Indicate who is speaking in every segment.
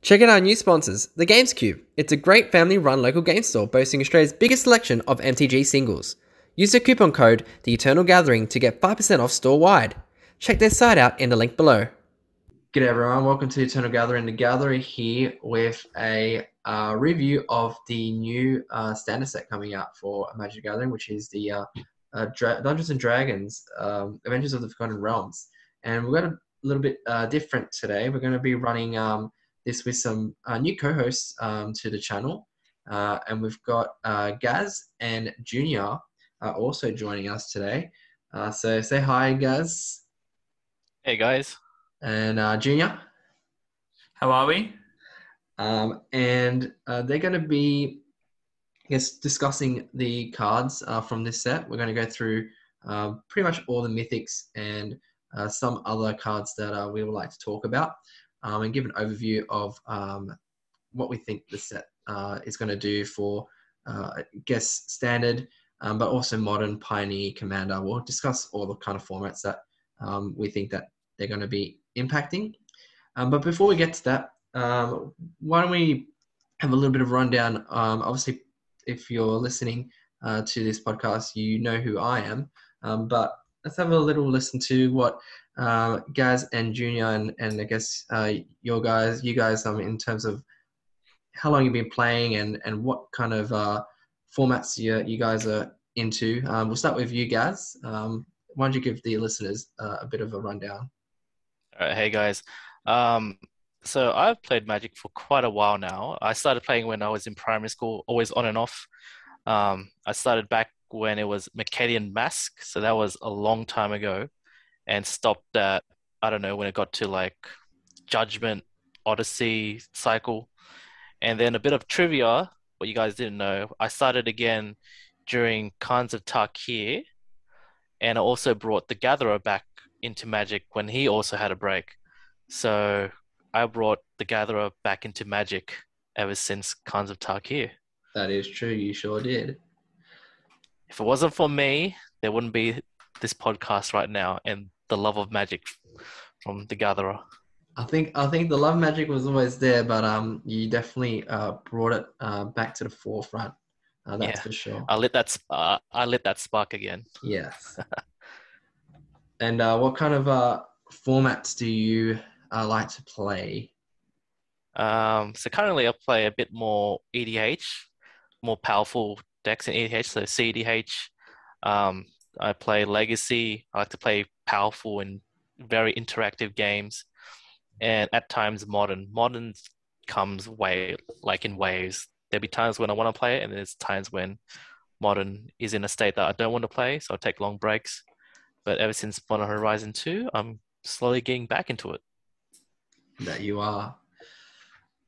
Speaker 1: Check out our new sponsors, The Games Cube. It's a great family-run local game store boasting Australia's biggest selection of MTG singles. Use the coupon code The Eternal Gathering to get 5% off store-wide. Check their site out in the link below. G'day everyone, welcome to Eternal Gathering. The Gatherer here with a review of the new standard set coming out for Magic the Gathering, which is the Dungeons and Dragons Adventures of the Forgotten Realms. And we've got a little bit different today. We're going to be running this with some new co-hosts to the channel. And we've got Gaz and Junior also joining us today. So say hi, Gaz.
Speaker 2: Hey guys.
Speaker 1: And Junior.
Speaker 3: How are we?
Speaker 1: And they're going to be, I guess, discussing the cards from this set. We're going to go through pretty much all the mythics and some other cards that we would like to talk about and give an overview of what we think the set is going to do for, I guess, standard, but also modern, pioneer, commander. We'll discuss all the kind of formats that we think that they're going to be impacting. But before we get to that, why don't we have a little bit of rundown? Obviously, if you're listening to this podcast, you know who I am. But let's have a little listen to what Gaz and Junior and I guess you guys in terms of how long you've been playing and what kind of formats you guys are into. We'll start with you, Gaz. Why don't you give the listeners a bit of a rundown?
Speaker 2: All right, hey guys. So I've played Magic for quite a while now. I started playing when I was in primary school, always on and off. I started back when it was Mercadian Mask, so that was a long time ago, and stopped at, I don't know, when it got to like Judgment, Odyssey cycle. And then a bit of trivia, what you guys didn't know, I started again during Khans of Tarkir, and I also brought the Gatherer back into Magic when he also had a break. So I brought the Gatherer back into Magic ever since Khans of Tarkir.
Speaker 1: That is true, you sure did.
Speaker 2: If it wasn't for me, there wouldn't be this podcast right now and the love of Magic from the Gatherer.
Speaker 1: I think the love of Magic was always there, but you definitely brought it back to the forefront. That's for sure.
Speaker 2: I lit that spark again.
Speaker 1: Yes. And what kind of formats do you like to play?
Speaker 2: So currently I play a bit more EDH, more powerful decks in EDH, so CEDH. I play Legacy. I like to play powerful and very interactive games. And at times Modern. Modern comes in waves. There'll be times when I want to play it, and there's times when Modern is in a state that I don't want to play, so I take long breaks. But ever since Modern Horizon 2, I'm slowly getting back into it.
Speaker 1: That you are.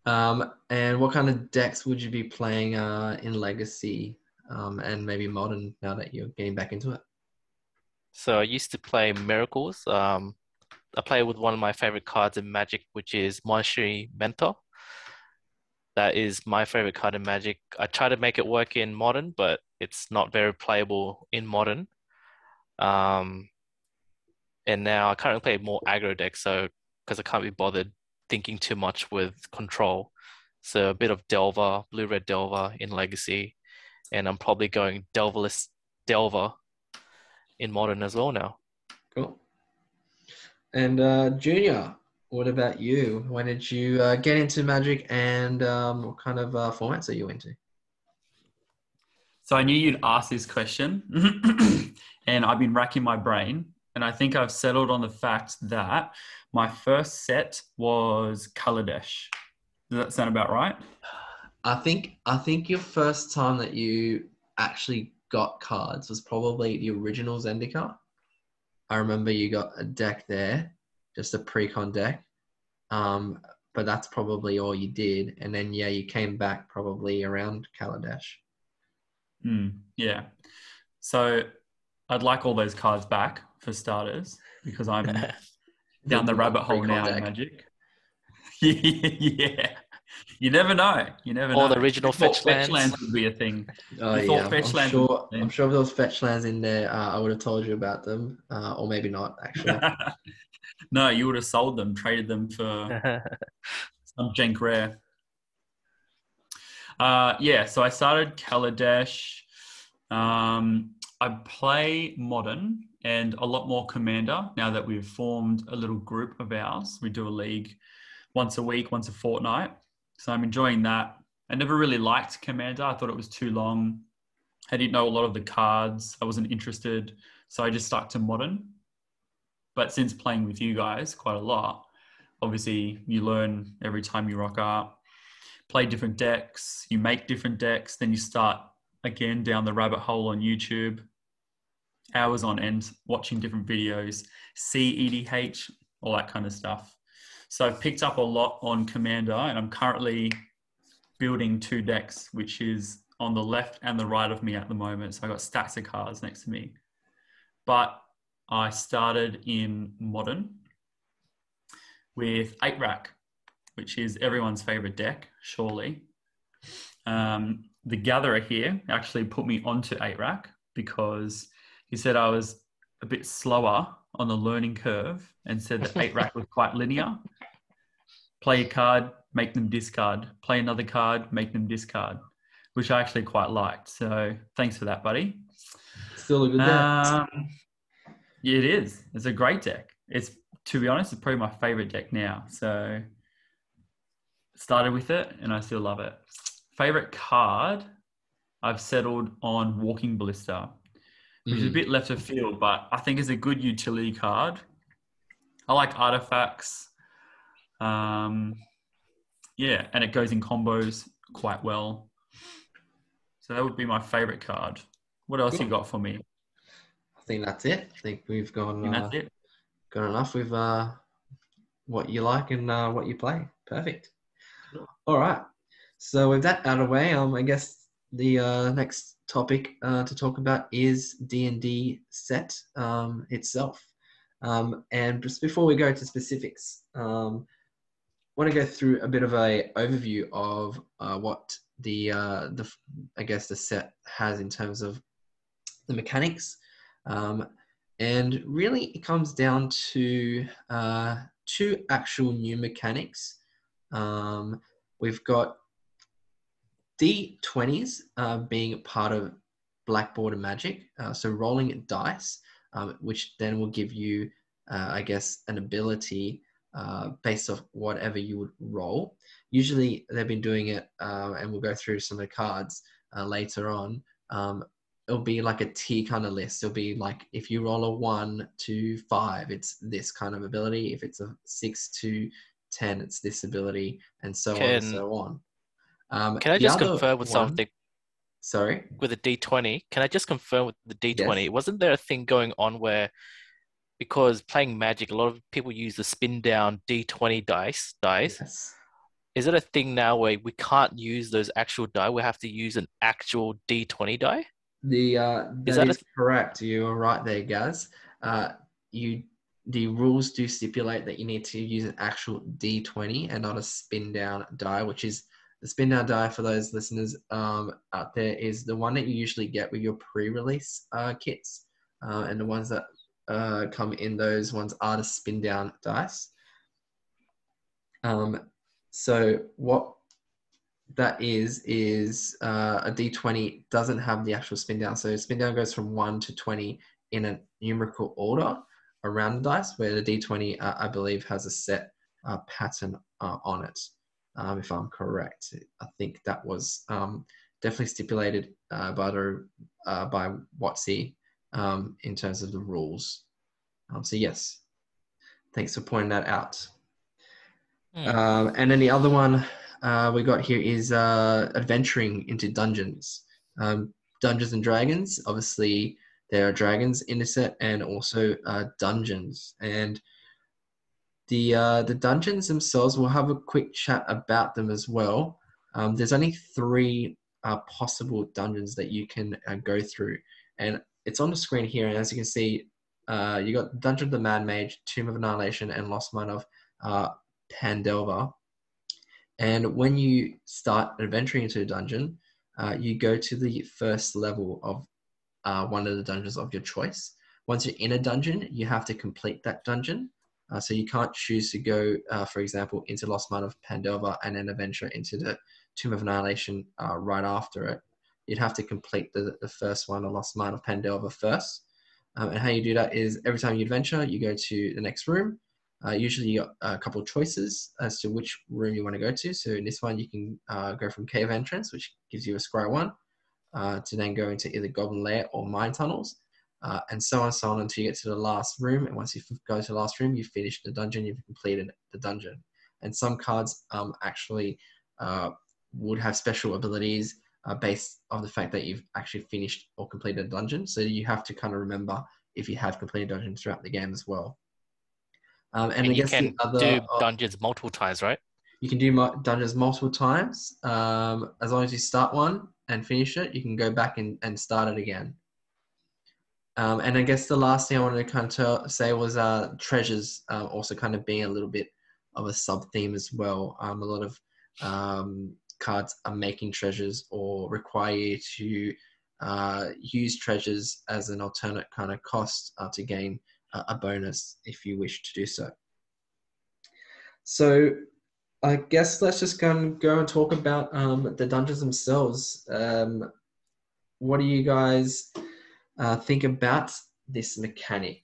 Speaker 1: And what kind of decks would you be playing in Legacy and maybe Modern now that you're getting back into it?
Speaker 2: So I used to play Miracles. I play with one of my favorite cards in Magic, which is Monastery Mentor. That is my favorite card in Magic. I try to make it work in Modern, but it's not very playable in Modern. And now I currently play more aggro decks, so because I can't be bothered thinking too much with control. So a bit of Delver, blue-red Delver in Legacy, and I'm probably going Delverless Delver in Modern as well now.
Speaker 1: Cool. And Junior, what about you? When did you get into Magic, and what kind of formats are you into?
Speaker 3: So I knew you'd ask this question and I've been racking my brain, and I think I've settled on the fact that my first set was Kaladesh. Does that sound about right?
Speaker 1: I think your first time that you actually got cards was probably the original Zendikar. I remember you got a deck there, just a pre-con deck. But that's probably all you did. And then, you came back probably around Kaladesh.
Speaker 3: Yeah. So I'd like all those cards back for starters, because I'm down the rabbit hole now in Magic. Yeah. You never know.
Speaker 2: All the original fetch lands
Speaker 3: would be a thing.
Speaker 1: I'm sure if there was fetch lands in there, I would have told you about them, or maybe not, actually.
Speaker 3: No, you would have sold them, traded them for I'm Jenk Rare. Yeah, so I started Kaladesh. I play Modern and a lot more Commander now that we've formed a little group of ours. We do a league once a week, once a fortnight. So I'm enjoying that. I never really liked Commander. I thought it was too long. I didn't know a lot of the cards. I wasn't interested. So I just stuck to Modern. But since playing with you guys quite a lot, obviously you learn every time you rock up, play different decks, you make different decks, then you start again down the rabbit hole on YouTube, hours on end watching different videos, CEDH, all that kind of stuff. So I've picked up a lot on Commander, and I'm currently building 2 decks, which is on the left and the right of me at the moment. So I got stacks of cards next to me. But I started in Modern with 8-Rack, which is everyone's favorite deck, surely. The Gatherer here actually put me onto 8-Rack because he said I was a bit slower on the learning curve and said that 8-Rack was quite linear. Play a card, make them discard. Play another card, make them discard, which I actually quite liked. So thanks for that, buddy.
Speaker 1: Still a good deck.
Speaker 3: Yeah, it is. It's a great deck. It's, to be honest, it's probably my favorite deck now. So started with it and I still love it. Favorite card, I've settled on Walking Ballista, which is a bit left of field, but I think it's a good utility card. I like artifacts. Yeah, and it goes in combos quite well. So that would be my favorite card. What else you got for me?
Speaker 1: I think that's it. I think we've gone
Speaker 3: that's it.
Speaker 1: Got enough with what you like and what you play. Perfect. All right. So with that out of the way, I guess the next topic to talk about is D&D set itself. And just before we go to specifics, want to go through a bit of a overview of what the I guess the set has in terms of the mechanics, and really it comes down to 2 actual new mechanics. We've got D20s being part of Blackboard and Magic, so rolling dice, which then will give you, I guess, an ability based off whatever you would roll. Usually they've been doing it, and we'll go through some of the cards later on. It'll be like a tier kind of list. It'll be like if you roll a 1 to 5, it's this kind of ability. If it's a 6 to 10, it's this ability, and so on and so on.
Speaker 2: Can I just confirm with something?
Speaker 1: Sorry?
Speaker 2: With the D20, can I just confirm with the D20?
Speaker 1: Yes.
Speaker 2: Wasn't there a thing going on where, because playing Magic, a lot of people use the spin down D20 dice.
Speaker 1: Yes.
Speaker 2: Is it a thing now where we can't use those actual die? We have to use an actual D20 die?
Speaker 1: That is correct. You are right there, Gaz. The rules do stipulate that you need to use an actual D20 and not a spin down die, which is the spin down die, for those listeners out there, is the one that you usually get with your pre-release kits, and the ones that come in those ones are the spin down dice. So what that is a D20 doesn't have the actual spin down. So spin down goes from 1 to 20 in a numerical order around the dice, where the D20, I believe, has a set pattern on it, if I'm correct. I think that was definitely stipulated by WotC in terms of the rules. So yes, thanks for pointing that out. And then the other one we got here is adventuring into dungeons. Dungeons and Dragons, obviously there are dragons in the set, and also dungeons. And the dungeons themselves, we'll have a quick chat about them as well. There's only 3 possible dungeons that you can go through, and it's on the screen here. And as you can see, you got Dungeon of the Mad Mage, Tomb of Annihilation, and Lost Mine of Pandelver. And when you start adventuring into a dungeon, you go to the first level of one of the dungeons of your choice. Once you're in a dungeon, you have to complete that dungeon. So you can't choose to go, for example, into Lost Mine of Pandelver and then adventure into the Tomb of Annihilation right after it. You'd have to complete the first one, the Lost Mine of Pandelver first. And how you do that is every time you adventure, you go to the next room. Usually you got a couple of choices as to which room you want to go to. So in this one, you can go from Cave Entrance, which gives you a Scry 1, to then go into either Goblin Lair or Mine Tunnels, and so on until you get to the last room. And once you go to the last room, you've finished the dungeon, you've completed the dungeon. And some cards actually would have special abilities based on the fact that you've actually finished or completed a dungeon. So you have to kind of remember if you have completed dungeons throughout the game as well. And I
Speaker 2: you
Speaker 1: guess
Speaker 2: can do dungeons multiple times, right?
Speaker 1: You can do dungeons multiple times. As long as you start one and finish it, you can go back and start it again. And I guess the last thing I wanted to kind of say was treasures also kind of being a little bit of a sub-theme as well. A lot of cards are making treasures or require you to use treasures as an alternate kind of cost to gain a bonus if you wish to do so. So I guess let's just go and talk about the dungeons themselves. What do you guys think about this mechanic?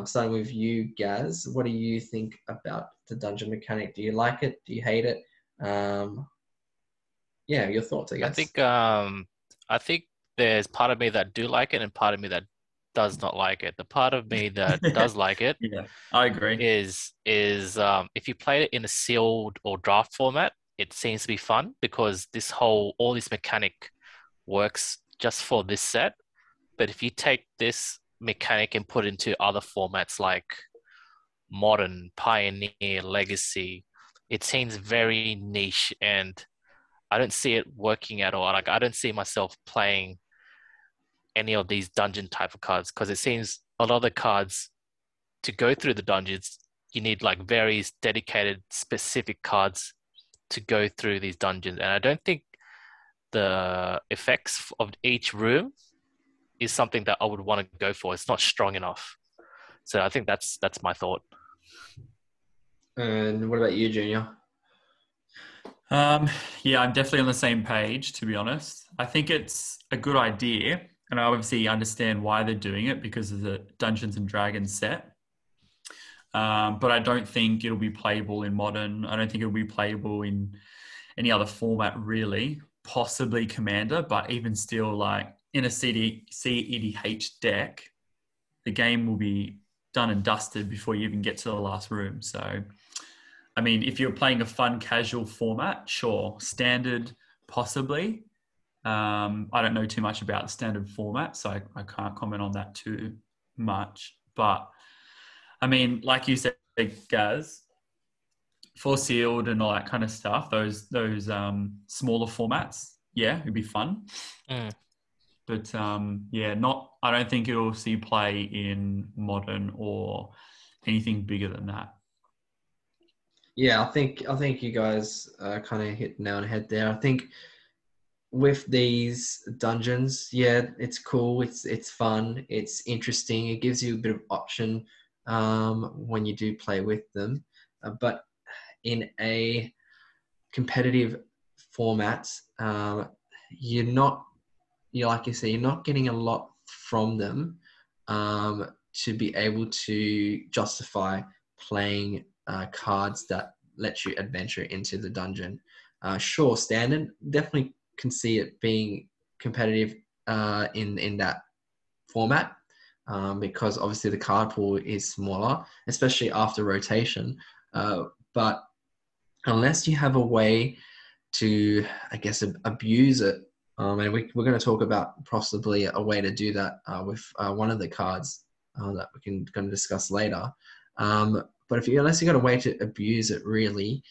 Speaker 1: Starting with you, Gaz. What do you think about the dungeon mechanic? Do you like it? Do you hate it? Yeah, your thoughts, I guess.
Speaker 2: I think there's part of me that do like it and part of me that does not like it. The part of me that does like it,
Speaker 3: yeah, I agree,
Speaker 2: is if you play it in a sealed or draft format, it seems to be fun because all this mechanic works just for this set. But if you take this mechanic and put it into other formats like Modern, Pioneer, Legacy, it seems very niche, and I don't see it working at all. Like, I don't see myself playing any of these dungeon type of cards because it seems a lot of the cards to go through the dungeons, you need like very dedicated, specific cards to go through these dungeons. And I don't think the effects of each room is something that I would want to go for. It's not strong enough. So I think that's my thought.
Speaker 1: And what about you, Junior?
Speaker 3: Yeah, I'm definitely on the same page, to be honest. I think it's a good idea, and I obviously understand why they're doing it because of the Dungeons and Dragons set. But I don't think it'll be playable in Modern. I don't think it'll be playable in any other format, really. Possibly Commander, but even still, like in a CEDH deck, the game will be done and dusted before you even get to the last room. So, I mean, if you're playing a fun, casual format, sure. Standard, possibly. I don't know too much about the standard format, so I can't comment on that too much. But, I mean, like you said, Gaz, for sealed and all that kind of stuff, those smaller formats, yeah, it'd be fun.
Speaker 2: Mm.
Speaker 3: But yeah, I don't think it'll see play in Modern or anything bigger than that.
Speaker 1: Yeah, I think you guys kind of hit the nail on the head there. I think with these dungeons, yeah, it's cool, it's fun, it's interesting. It gives you a bit of option when you do play with them. But in a competitive format, like you say, you're not getting a lot from them to be able to justify playing cards that let you adventure into the dungeon. Sure, standard, definitely can see it being competitive in that format because obviously the card pool is smaller, especially after rotation. But unless you have a way to, I guess, abuse it, and we're going to talk about possibly a way to do that with one of the cards that we can going to discuss later. But unless you got a way to abuse it, really,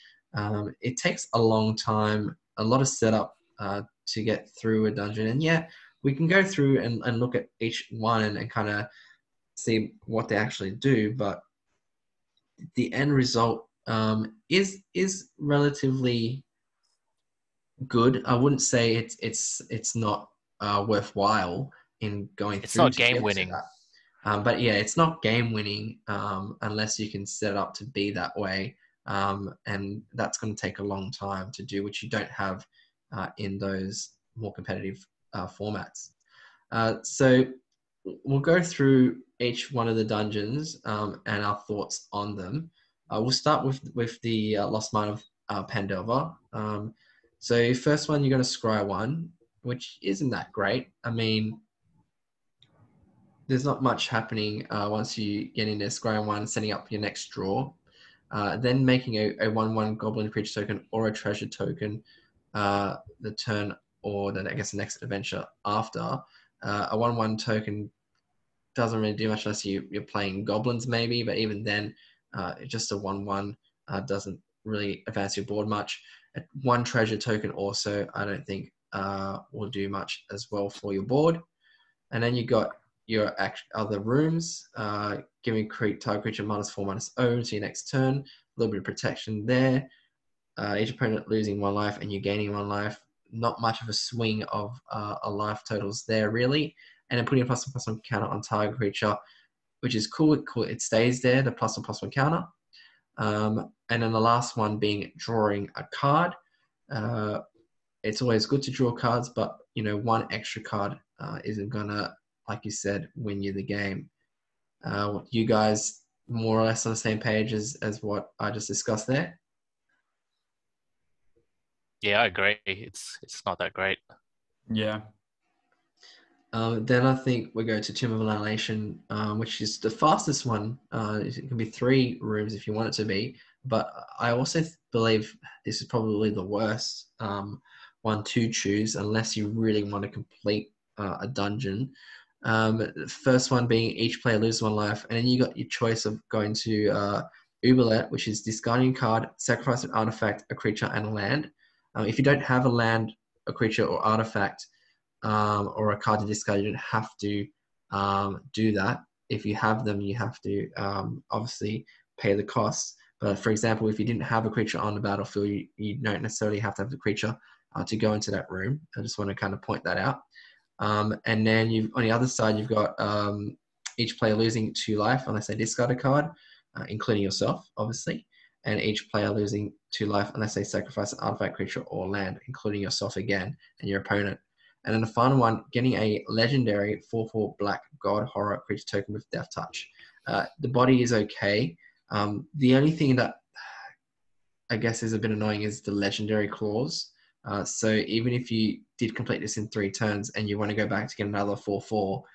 Speaker 1: it takes a long time, a lot of setup to get through a dungeon. And yeah, we can go through and look at each one and kind of see what they actually do. But the end result is relatively good. I wouldn't say it's not worthwhile in going
Speaker 2: It's
Speaker 1: through
Speaker 2: not
Speaker 1: to
Speaker 2: game
Speaker 1: get to
Speaker 2: winning.
Speaker 1: that. But yeah, it's not game winning unless you can set it up to be that way. And that's going to take a long time to do, which you don't have in those more competitive formats. So we'll go through each one of the dungeons and our thoughts on them. We'll start with the Lost Mine of Pandora. So first one, you're going to scry one, which isn't that great. I mean, there's not much happening once you get into scrying one, setting up your next draw. Then making a 1/1 goblin creature token or a treasure token the turn or then I guess the next adventure after. A 1/1 token doesn't really do much unless you're playing goblins maybe, but even then, just a 1/1 doesn't really advance your board much. One treasure token also I don't think will do much as well for your board. And then you got your other rooms, giving target creature -4/-0 to your next turn. A little bit of protection there. Each opponent losing 1 life and you gaining 1 life. Not much of a swing of a life totals there, really. And then putting a +1/+1 counter on target creature, which is cool. It stays there, the +1/+1 counter. And then the last one being drawing a card. It's always good to draw cards, but one extra card isn't gonna, like you said, win you the game. You guys more or less on the same page as what I just discussed there?
Speaker 2: Yeah, I agree. It's not that great.
Speaker 3: Yeah.
Speaker 1: Then I think we go to Tomb of Annihilation, which is the fastest one. It can be 3 rooms if you want it to be, but I also believe this is probably the worst one to choose unless you really want to complete a dungeon. The first one being each player loses 1 life, and then you got your choice of going to Oubliette, which is discarding a card, sacrifice an artifact, a creature, and a land. If you don't have a land, a creature, or artifact, or a card to discard, you don't have to do that. If you have them, you have to obviously pay the cost. But for example, if you didn't have a creature on the battlefield, you don't necessarily have to have the creature to go into that room. I just want to kind of point that out. And then on the other side, you've got each player losing 2 life unless they discard a card, including yourself, obviously. And each player losing 2 life unless they sacrifice an artifact, creature, or land, including yourself again and your opponent. And then the final one, getting a legendary 4/4 black god horror creature token with Death Touch. The body is okay. The only thing that I guess is a bit annoying is the legendary clause. So even if you did complete this in 3 turns and you want to go back to get another 4/4,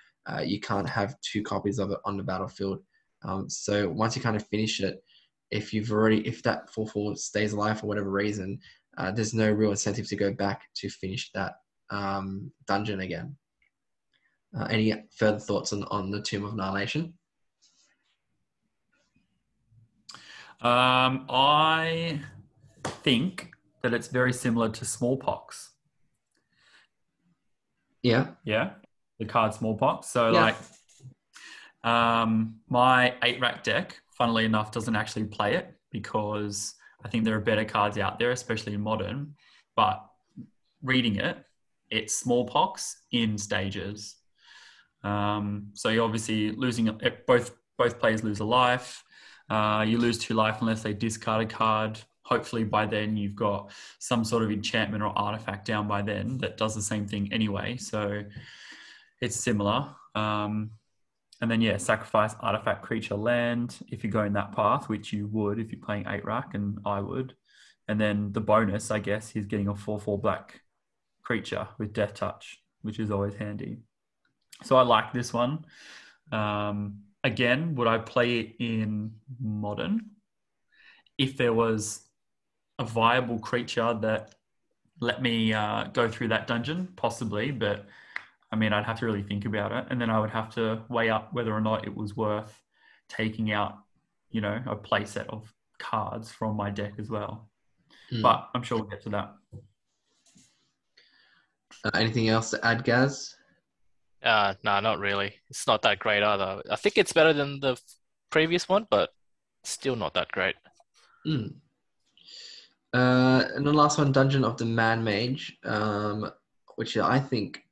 Speaker 1: you can't have 2 copies of it on the battlefield. So once you kind of finish it, if that 4/4 stays alive for whatever reason, there's no real incentive to go back to finish that dungeon again. Any further thoughts on the Tomb of Annihilation?
Speaker 3: I think that it's very similar to Smallpox.
Speaker 1: Yeah.
Speaker 3: Yeah, the card Smallpox. So
Speaker 1: Yeah.
Speaker 3: my 8-rack deck, funnily enough, doesn't actually play it because I think there are better cards out there, especially in Modern. But reading it, it's Smallpox in stages. So you're obviously losing both players lose a life. You lose 2 life unless they discard a card. Hopefully by then you've got some sort of enchantment or artifact down by then that does the same thing anyway. So it's similar. And then sacrifice artifact, creature, land if you're going that path, which you would if you're playing 8-rack, and I would. And then the bonus, I guess, he's getting a 4/4 black creature with Death Touch, which is always handy. So I like this one. Again, would I play it in Modern? If there was a viable creature that let me go through that dungeon, possibly, but I mean, I'd have to really think about it. And then I would have to weigh up whether or not it was worth taking out, a play set of cards from my deck as well. But I'm sure we'll get to that.
Speaker 1: Anything else to add, Gaz?
Speaker 2: No, not really. It's not that great either. I think it's better than the previous one, but still not that great.
Speaker 1: And the last one, Dungeon of the Man Mage, which I think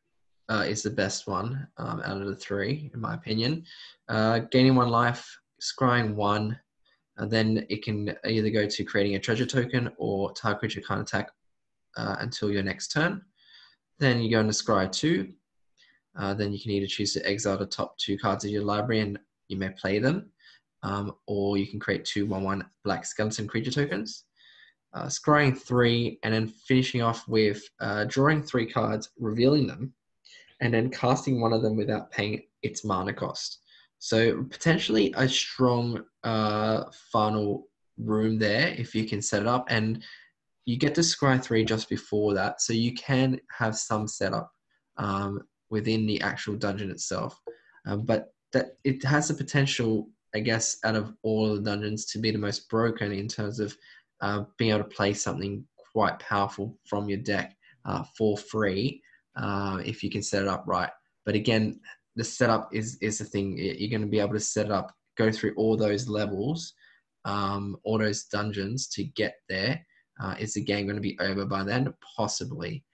Speaker 1: is the best one out of the three, in my opinion. Gaining 1 life, scrying 1, and then it can either go to creating a treasure token or target creature can't attack until your next turn. Then you go into scry 2. Then you can either choose to exile the top 2 cards of your library and you may play them, or you can create 2 1/1 black skeleton creature tokens. Scrying 3, and then finishing off with drawing 3 cards, revealing them, and then casting one of them without paying its mana cost. So potentially a strong final room there if you can set it up, and you get to scry 3 just before that, so you can have some setup within the actual dungeon itself. But that it has the potential, I guess, out of all of the dungeons to be the most broken in terms of being able to play something quite powerful from your deck for free if you can set it up right. But again, the setup is the thing. You're going to be able to set it up, go through all those levels, all those dungeons to get there. Is the game going to be over by then? Possibly.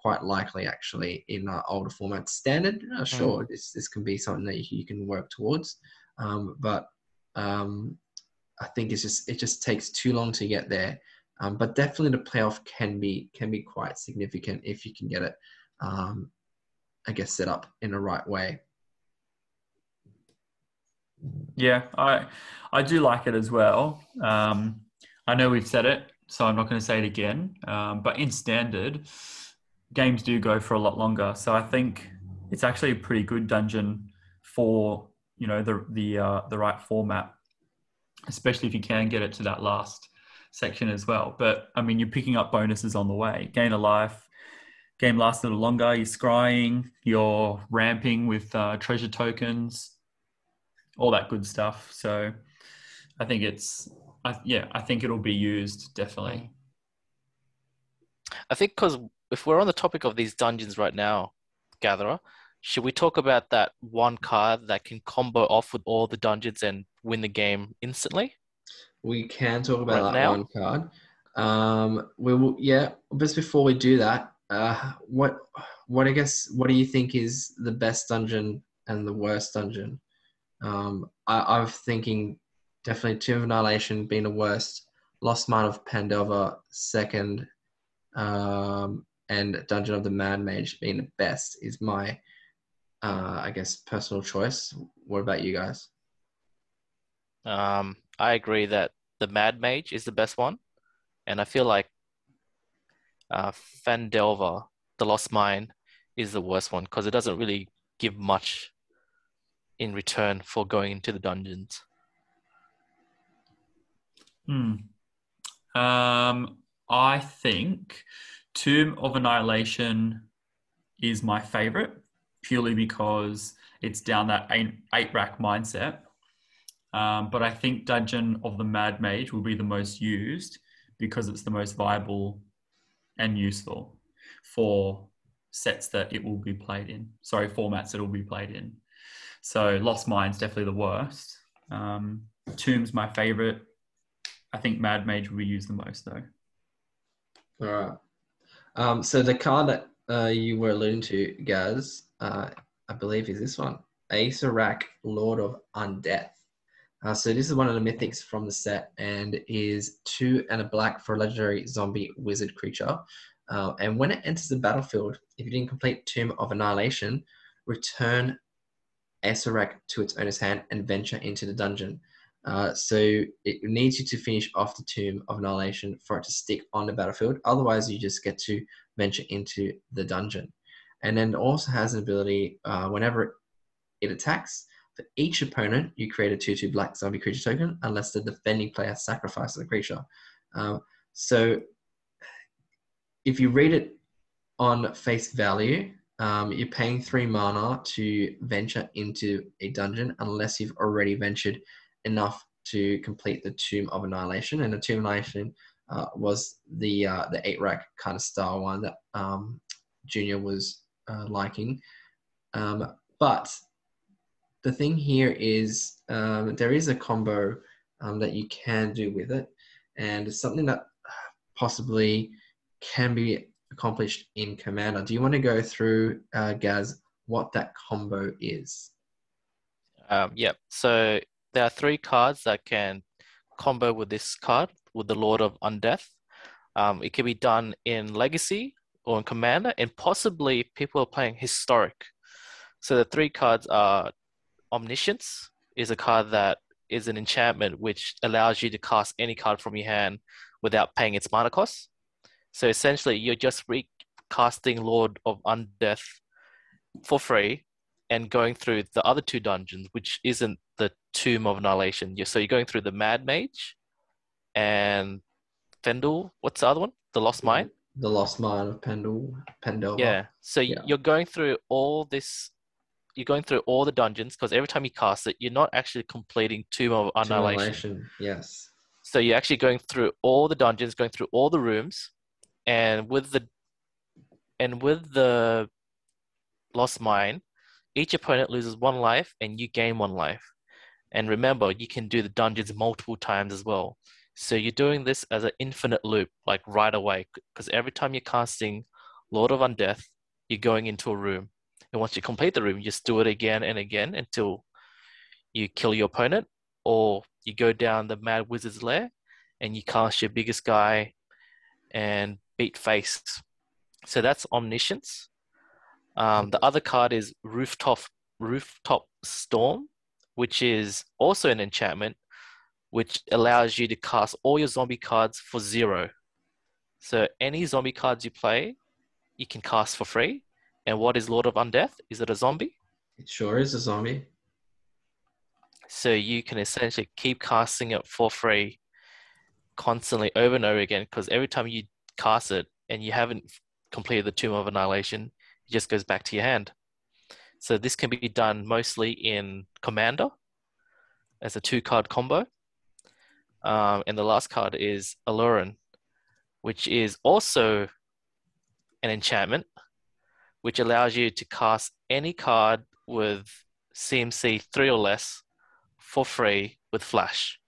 Speaker 1: Quite likely, actually, in older formats. Standard, sure, this can be something that you can work towards. But I think it just takes too long to get there. But definitely the playoff can be quite significant if you can get it, I guess, set up in the right way.
Speaker 3: Yeah, I do like it as well. I know we've said it, so I'm not going to say it again. But in standard, games do go for a lot longer. So I think it's actually a pretty good dungeon for the right format, especially if you can get it to that last section as well. But I mean, you're picking up bonuses on the way. Gain a life, game lasts a little longer. You're scrying, you're ramping with treasure tokens, all that good stuff. So I think I think it'll be used definitely.
Speaker 2: I think because if we're on the topic of these dungeons right now, Gatherer, should we talk about that one card that can combo off with all the dungeons and win the game instantly?
Speaker 1: We can talk about
Speaker 2: Right
Speaker 1: that
Speaker 2: now?
Speaker 1: one card. We will, yeah. But before we do that, what do you think is the best dungeon and the worst dungeon? I'm thinking definitely Tomb of Annihilation being the worst, Lost Mine of Pandelver second, and Dungeon of the Mad Mage being the best is my, I guess, personal choice. What about you guys?
Speaker 2: I agree that the Mad Mage is the best one, and I feel like Phandelver, the Lost Mine, is the worst one because it doesn't really give much in return for going into the dungeons.
Speaker 3: I think Tomb of Annihilation is my favorite purely because it's down that 8-rack mindset. But I think Dungeon of the Mad Mage will be the most used because it's the most viable and useful for sets that it will be played in. Sorry, formats that it will be played in. So Lost Mine's definitely the worst. Tomb's my favorite. I think Mad Mage will be used the most though.
Speaker 1: All right. So the card that you were alluding to, Gaz, I believe is this one. Aesorak, Lord of Undeath. So this is one of the mythics from the set and is 2 and a black for a legendary zombie wizard creature. And when it enters the battlefield, if you didn't complete Tomb of Annihilation, return Aesorak to its owner's hand and venture into the dungeon. So it needs you to finish off the Tomb of Annihilation for it to stick on the battlefield. Otherwise, you just get to venture into the dungeon. And then it also has an ability, whenever it attacks, for each opponent, you create a 2/2 black zombie creature token unless the defending player sacrifices the creature. So if you read it on face value, you're paying 3 mana to venture into a dungeon unless you've already ventured enough to complete the Tomb of Annihilation. And the Tomb of Annihilation was the 8-rack kind of style one that Junior was liking. But the thing here is there is a combo that you can do with it, and it's something that possibly can be accomplished in Commander. Do you want to go through, Gaz, what that combo is?
Speaker 2: Yep. So there are 3 cards that can combo with this card, with the Lord of Undeath. It can be done in Legacy or in Commander, and possibly people are playing Historic. So the 3 cards are Omniscience, is a card that is an enchantment which allows you to cast any card from your hand without paying its mana cost. So essentially, you're just recasting Lord of Undeath for free and going through the other 2 dungeons, which isn't the Tomb of Annihilation. So you're going through the Mad Mage and Fendel. What's the other one? The Lost Mine?
Speaker 1: The Lost Mine of Pendelver.
Speaker 2: Yeah. So
Speaker 1: Yeah.
Speaker 2: you're going through all this. You're going through all the dungeons because every time you cast it, you're not actually completing Tomb of Annihilation.
Speaker 1: Yes.
Speaker 2: So you're actually going through all the dungeons, going through all the rooms, and with the Lost Mine, each opponent loses 1 life and you gain 1 life. And remember, you can do the dungeons multiple times as well. So you're doing this as an infinite loop, like right away, because every time you're casting Lord of Undeath, you're going into a room. And once you complete the room, you just do it again and again until you kill your opponent, or you go down the Mad Wizard's Lair and you cast your biggest guy and beat face. So that's Omniscience. The other card is Rooftop Storm, which is also an enchantment, which allows you to cast all your zombie cards for 0. So any zombie cards you play, you can cast for free. And what is Lord of Undeath? Is it a zombie?
Speaker 1: It sure is a zombie.
Speaker 2: So you can essentially keep casting it for free constantly over and over again, because every time you cast it and you haven't completed the Tomb of Annihilation, it just goes back to your hand. So this can be done mostly in Commander as a 2-card combo. And the last card is Allurin, which is also an enchantment, which allows you to cast any card with CMC 3 or less for free with Flash.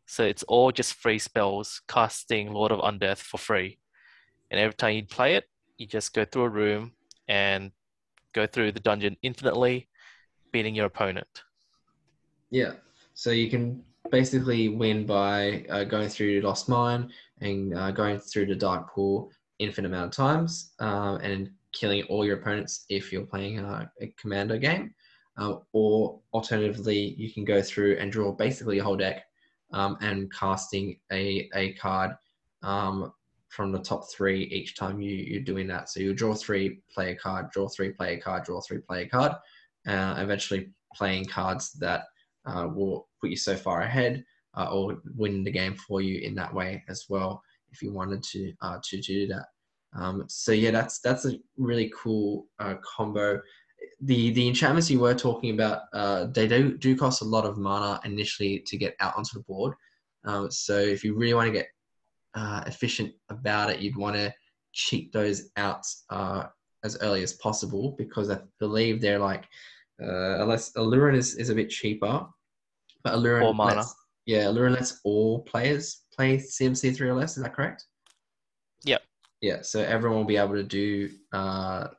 Speaker 2: So it's all just free spells, casting Lord of Undeath for free. And every time you play it, you just go through a room and go through the dungeon infinitely, beating your opponent.
Speaker 1: Yeah. So you can basically win by going through Lost Mine and going through the Dark Pool infinite amount of times and killing all your opponents if you're playing a Commander game. Or alternatively, you can go through and draw basically a whole deck and casting a card from the top 3 each time you're doing that. So you draw 3, play a card, draw 3, play a card, draw 3, play a card, eventually playing cards that will put you so far ahead or win the game for you in that way as well, if you wanted to do that. So yeah, that's a really cool combo. The enchantments you were talking about, they do cost a lot of mana initially to get out onto the board. So if you really want to get efficient about it, you'd want to cheat those out as early as possible, because I believe they're like, unless Allurin is a bit cheaper, but
Speaker 2: Or mana.
Speaker 1: Allurin lets all players play CMC 3 or less. Is that correct?
Speaker 2: Yep.
Speaker 1: Yeah, so everyone will be able to do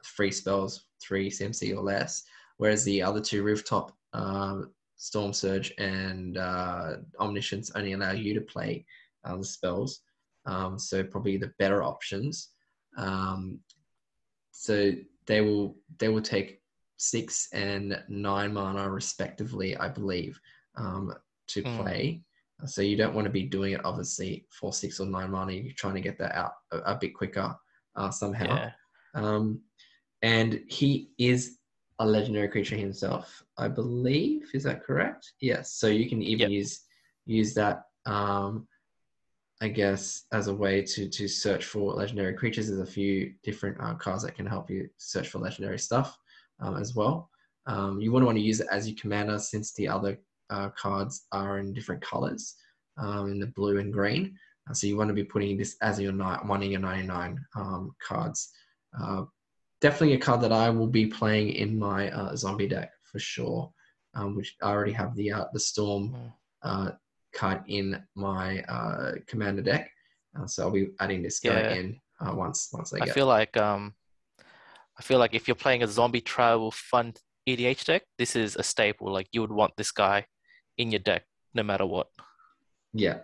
Speaker 1: free spells 3 CMC or less, whereas the other 2, Rooftop, Storm Surge, and Omniscience, only allow you to play the spells. So probably the better options. So they will take 6 and 9 mana respectively, I believe, to play. So you don't want to be doing it obviously for 6 or 9 mana. You're trying to get that out a bit quicker somehow.
Speaker 2: Yeah.
Speaker 1: And he is a legendary creature himself, I believe. Is that correct? Yes. So you can even use that, I guess, as a way to search for legendary creatures. There's a few different cards that can help you search for legendary stuff as well. You wouldn't want to use it as your commander, since the other cards are in different colors, in the blue and green. So you want to be putting this as your one of your 99 cards. Definitely a card that I will be playing in my zombie deck for sure, which I already have the Storm card in my commander deck. So I'll be adding this guy in once they
Speaker 2: I
Speaker 1: get.
Speaker 2: feel like if you're playing a zombie tribal fun EDH deck, this is a staple. Like you would want this guy in your deck no matter what.
Speaker 1: Yeah,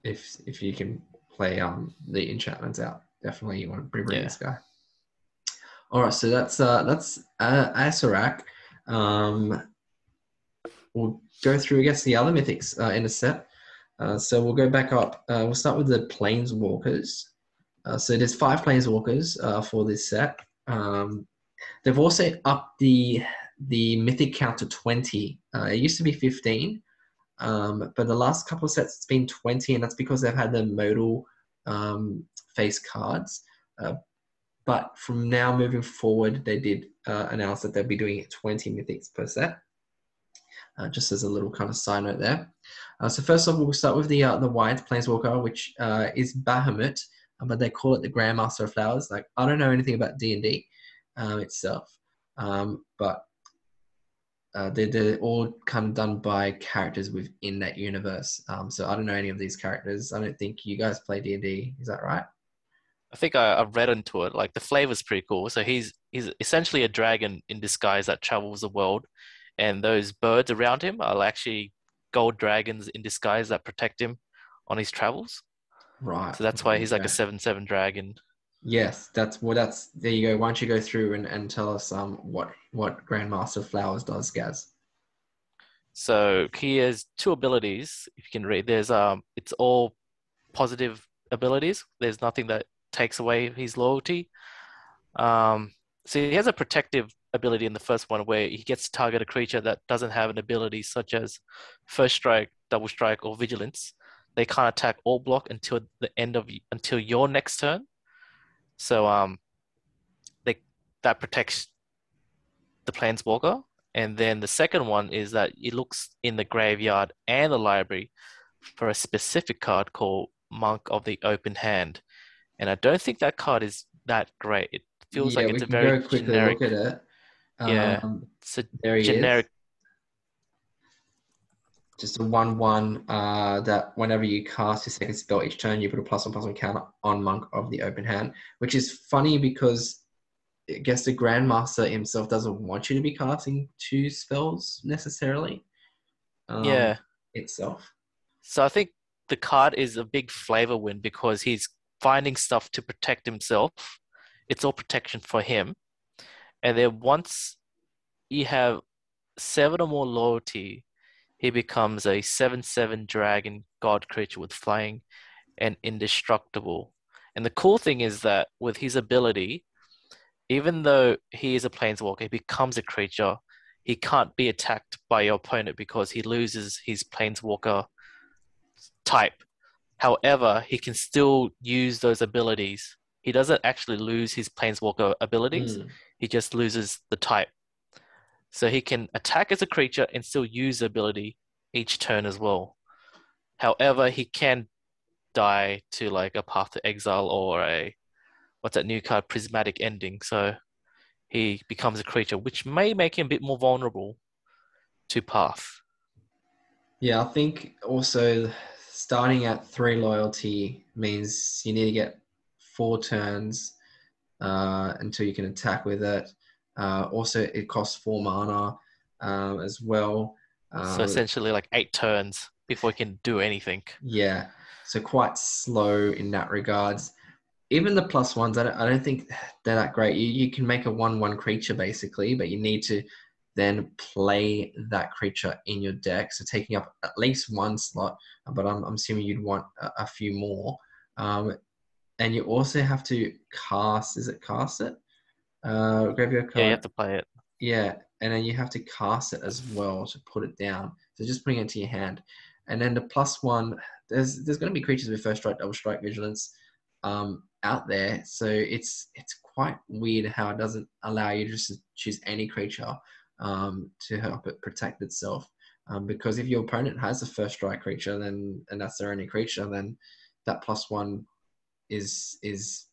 Speaker 1: if you can play the enchantments out, definitely you want to bring
Speaker 2: Yeah.
Speaker 1: this guy. All right, so that's Asarak. Um, we'll go through, I guess, the other mythics in a set. So we'll go back up. We'll start with the Planeswalkers. So there's 5 Planeswalkers for this set. They've also upped the mythic count to 20. It used to be 15, but the last couple of sets it's been 20, and that's because they've had the modal face cards. But from now moving forward, they did announce that they'll be doing 20 mythics per set. Just as a little kind of side note there. So first off, we'll start with the white Planeswalker, which is Bahamut, but they call it the Grandmaster of Flowers. Like, I don't know anything about D&D itself, but they're all kind of done by characters within that universe. So I don't know any of these characters. I don't think you guys play D&D. Is that right?
Speaker 2: I think I've read into it. Like the flavor's pretty cool. So he's essentially a dragon in disguise that travels the world, and those birds around him are actually gold dragons in disguise that protect him on his travels.
Speaker 1: Right.
Speaker 2: So that's why he's like a
Speaker 1: Okay.
Speaker 2: 7/7 dragon.
Speaker 1: Yes, that's there you go. Why don't you go through and tell us what Grandmaster Flowers does, Gaz?
Speaker 2: So he has 2 abilities. If you can read, there's it's all positive abilities. There's nothing that takes away his loyalty. Um, so he has a protective ability in the first one where he gets to target a creature that doesn't have an ability such as first strike, double strike, or vigilance. They can't attack or block until your next turn. So they that protects the planeswalker. And then the second one is that it looks in the graveyard and the library for a specific card called Monk of the Open Hand. And I don't think that card is that great. It feels
Speaker 1: Yeah,
Speaker 2: like
Speaker 1: we
Speaker 2: it's a
Speaker 1: can
Speaker 2: very
Speaker 1: go quickly look at
Speaker 2: generic,
Speaker 1: it.
Speaker 2: yeah, it's a
Speaker 1: There he is.
Speaker 2: generic.
Speaker 1: Just a 1/1 that whenever you cast your second spell each turn, you put a +1/+1 counter on Monk of the Open Hand, which is funny because I guess the Grandmaster himself doesn't want you to be casting 2 spells necessarily
Speaker 2: Yeah.
Speaker 1: itself.
Speaker 2: So I think the card is a big flavor win because he's finding stuff to protect himself. It's all protection for him. And then once you have 7 or more loyalty, he becomes a 7/7 dragon god creature with flying and indestructible. And the cool thing is that with his ability, even though he is a planeswalker, he becomes a creature. He can't be attacked by your opponent because he loses his planeswalker type. However, he can still use those abilities. He doesn't actually lose his planeswalker abilities.
Speaker 1: Mm.
Speaker 2: He just loses the type. So he can attack as a creature and still use the ability each turn as well. However, he can die to like a Path to Exile or a what's that new card, Prismatic Ending. So he becomes a creature, which may make him a bit more vulnerable to Path.
Speaker 1: Yeah, I think also starting at 3 loyalty means you need to get 4 turns until you can attack with it. Also, it costs 4 mana as well.
Speaker 2: So essentially like 8 turns before he can do anything.
Speaker 1: Yeah, so quite slow in that regards. Even the +1s, I don't think they're that great. You can make a 1/1 creature basically, but you need to then play that creature in your deck. So taking up at least 1 slot, but I'm assuming you'd want a few more. And you also have to cast, is it cast it? Graveyard
Speaker 2: Yeah, you
Speaker 1: card.
Speaker 2: have to play it.
Speaker 1: Yeah, and then you have to cast it as well to put it down. So just putting it to your hand. And then the +1, there's going to be creatures with first strike, double strike, vigilance out there. So it's quite weird how it doesn't allow you just to choose any creature to help it protect itself. Because if your opponent has a first strike creature, then and that's their only creature, then that +1 is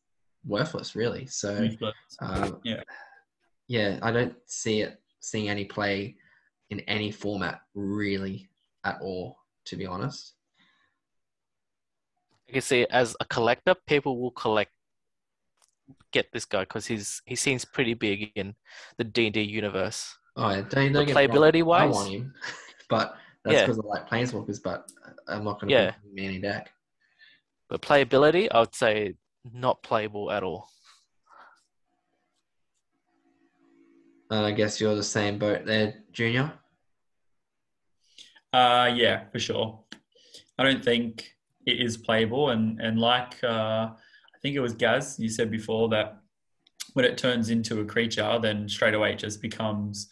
Speaker 1: worthless, really. So
Speaker 3: Useless. Yeah.
Speaker 1: yeah, I don't see it seeing any play in any format really at all, to be honest.
Speaker 2: I can see as a collector, people will collect get this guy because he seems pretty big in the D&D universe.
Speaker 1: Oh, yeah, don't
Speaker 2: But
Speaker 1: get me wrong.
Speaker 2: playability
Speaker 1: I want
Speaker 2: wise,
Speaker 1: him, but that's
Speaker 2: yeah,
Speaker 1: because I like planeswalkers. But I'm not going to put
Speaker 2: yeah.
Speaker 1: him in any deck.
Speaker 2: But playability, I would say not playable at all.
Speaker 1: And I guess you're the same boat there, Junior.
Speaker 3: Yeah, for sure. I don't think it is playable, and like I think it was Gaz, you said before that when it turns into a creature, then straight away it just becomes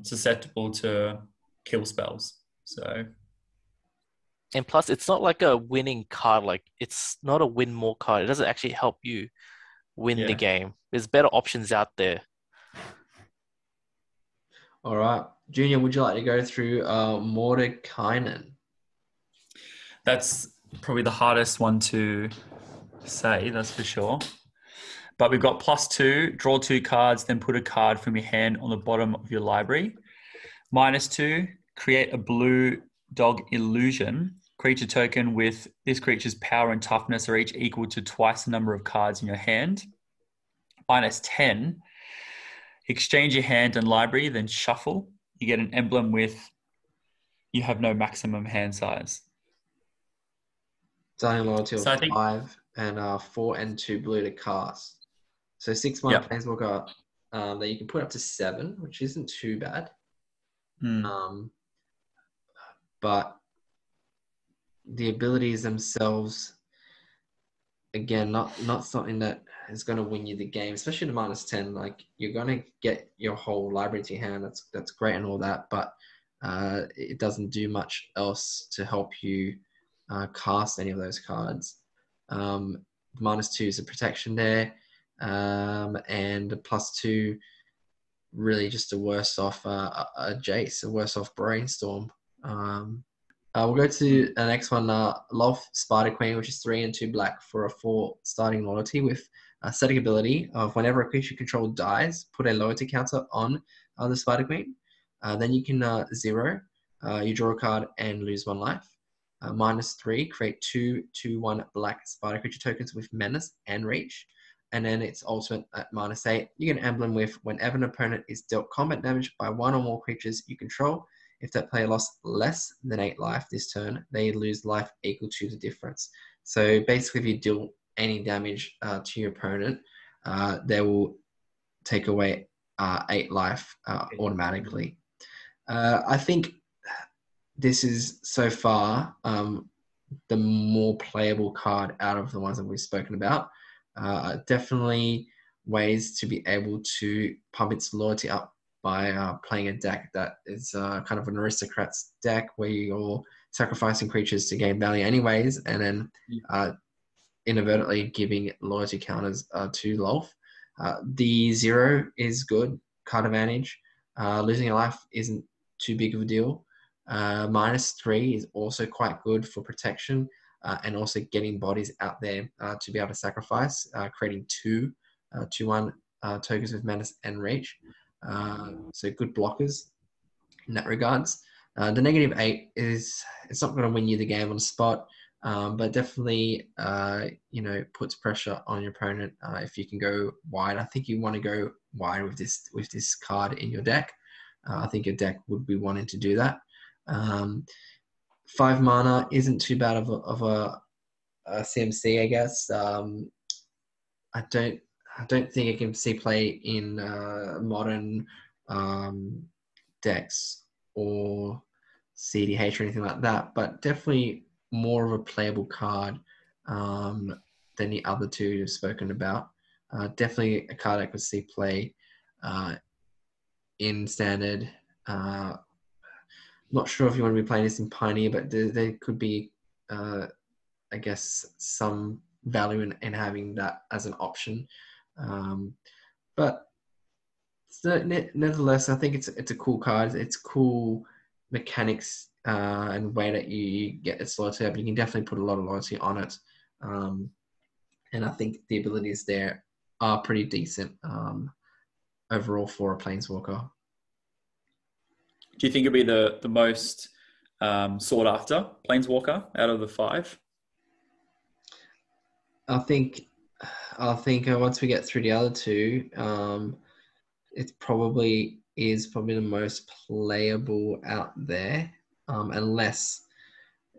Speaker 3: susceptible to kill spells. So
Speaker 2: And plus, it's not like a winning card. Like it's not a win more card. It doesn't actually help you win the
Speaker 3: yeah,
Speaker 2: game. There's better options out there.
Speaker 1: All right, Junior, would you like to go through Mordekainen?
Speaker 3: that's probably the hardest one to say, that's for sure. But we've got +2, draw 2 cards, then put a card from your hand on the bottom of your library. -2, create a blue dog illusion. Creature token with this creature's power and toughness are each equal to twice the number of cards in your hand. -10, exchange your hand and library, then shuffle. You get an emblem with you have no maximum hand size.
Speaker 1: Starting loyalty of
Speaker 3: So I think,
Speaker 1: 5 and 4 and 2 blue to cast. So 6-1
Speaker 3: yeah.
Speaker 1: planeswalker that you can put up to 7, which isn't too bad.
Speaker 3: Mm.
Speaker 1: But the abilities themselves, again, not something that is going to win you the game, especially the -10. Like you're going to get your whole library to your hand. That's great and all that, but it doesn't do much else to help you cast any of those cards. -2 is a protection there, and +2 really just a worse off a Jace, a worse off Brainstorm. We'll go to the next one, Lolth Spider Queen, which is 3 and 2 black for a 4 starting loyalty with a static ability of whenever a creature controlled dies, put a loyalty counter on the Spider Queen. Then you can 0, you draw a card and lose 1 life. -3, create 2/1 black spider creature tokens with menace and reach. And then its ultimate at -8, you get an emblem with whenever an opponent is dealt combat damage by 1 or more creatures you control. If that player lost less than 8 life this turn, they lose life equal to the difference. So basically, if you deal any damage to your opponent, they will take away 8 life automatically. I think this is so far the more playable card out of the ones that we've spoken about. Definitely ways to be able to pump its loyalty up by playing a deck that is kind of an aristocrat's deck where you're sacrificing creatures to gain value anyways, and then inadvertently giving loyalty counters to Lolth. The 0 is good, card advantage. Losing a life isn't too big of a deal. -3 is also quite good for protection and also getting bodies out there to be able to sacrifice, creating 2/1 tokens with menace and reach. So good blockers in that regards. The -8 is it's not going to win you the game on the spot, but definitely puts pressure on your opponent if you can go wide. I think you want to go wide with this card in your deck. I think your deck would be wanting to do that. 5 mana isn't too bad of a CMC, I guess. I don't think I can see play in modern decks or CDH or anything like that, but definitely more of a playable card than the other two you've spoken about. Definitely a card I could see play in standard. Not sure if you want to be playing this in Pioneer, but there could be, I guess, some value in having that as an option. But nevertheless, I think it's a cool card. It's cool mechanics and way that you get its loyalty up. You can definitely put a lot of loyalty on it. And I think the abilities there are pretty decent overall for a Planeswalker.
Speaker 3: Do you think it'd be the most sought after Planeswalker out of the 5?
Speaker 1: I think I think once we get through the other two, it probably is the most playable out there, unless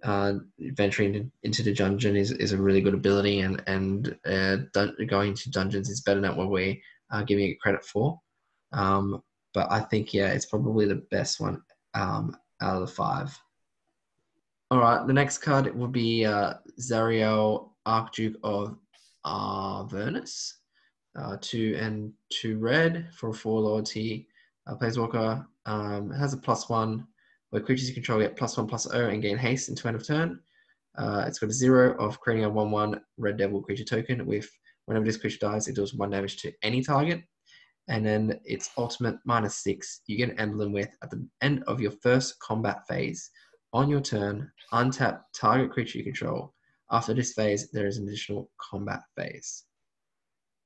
Speaker 1: venturing into the dungeon is a really good ability, and going to dungeons is better than what we're giving it credit for. But I think, yeah, it's probably the best one out of the 5. All right, the next card would be Zariel, Archduke of Avernus. 2 and 2 red for 4 loyalty. Planeswalker has a +1 where creatures you control get +1/+0 and gain haste until end of turn. It's got a 0 of creating a 1/1 red devil creature token with whenever this creature dies, it deals 1 damage to any target. And then its ultimate -6, you get an emblem with at the end of your first combat phase. On your turn, untap target creature you control. After this phase, there is an additional combat phase.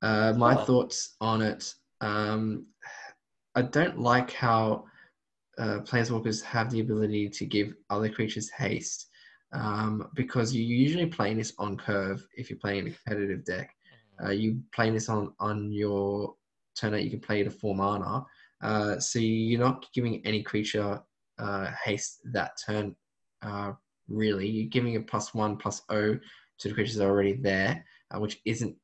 Speaker 1: My thoughts on it. I don't like how Planeswalkers have the ability to give other creatures haste, because you usually play this on curve if you're playing a competitive deck. You play this on your turn that you can play the 4 mana. So you're not giving any creature haste that turn, really. You're giving a +1/+0 to the creatures that are already there, which isn't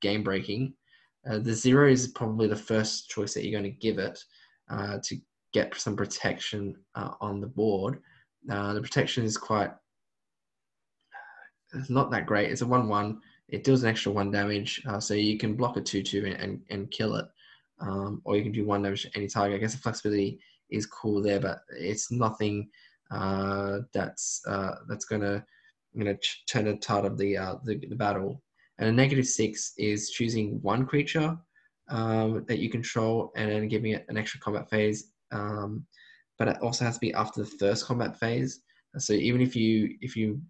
Speaker 1: game breaking. The 0 is probably the first choice that you're going to give it to get some protection on the board. The protection is it's not that great. It's a 1/1. It deals an extra 1 damage, so you can block a 2/2 and kill it, or you can do 1 damage to any target. I guess the flexibility is cool there, but it's nothing that's going to turn the tide of the battle. And a -6 is choosing 1 creature that you control and then giving it an extra combat phase. But it also has to be after the first combat phase. So even if you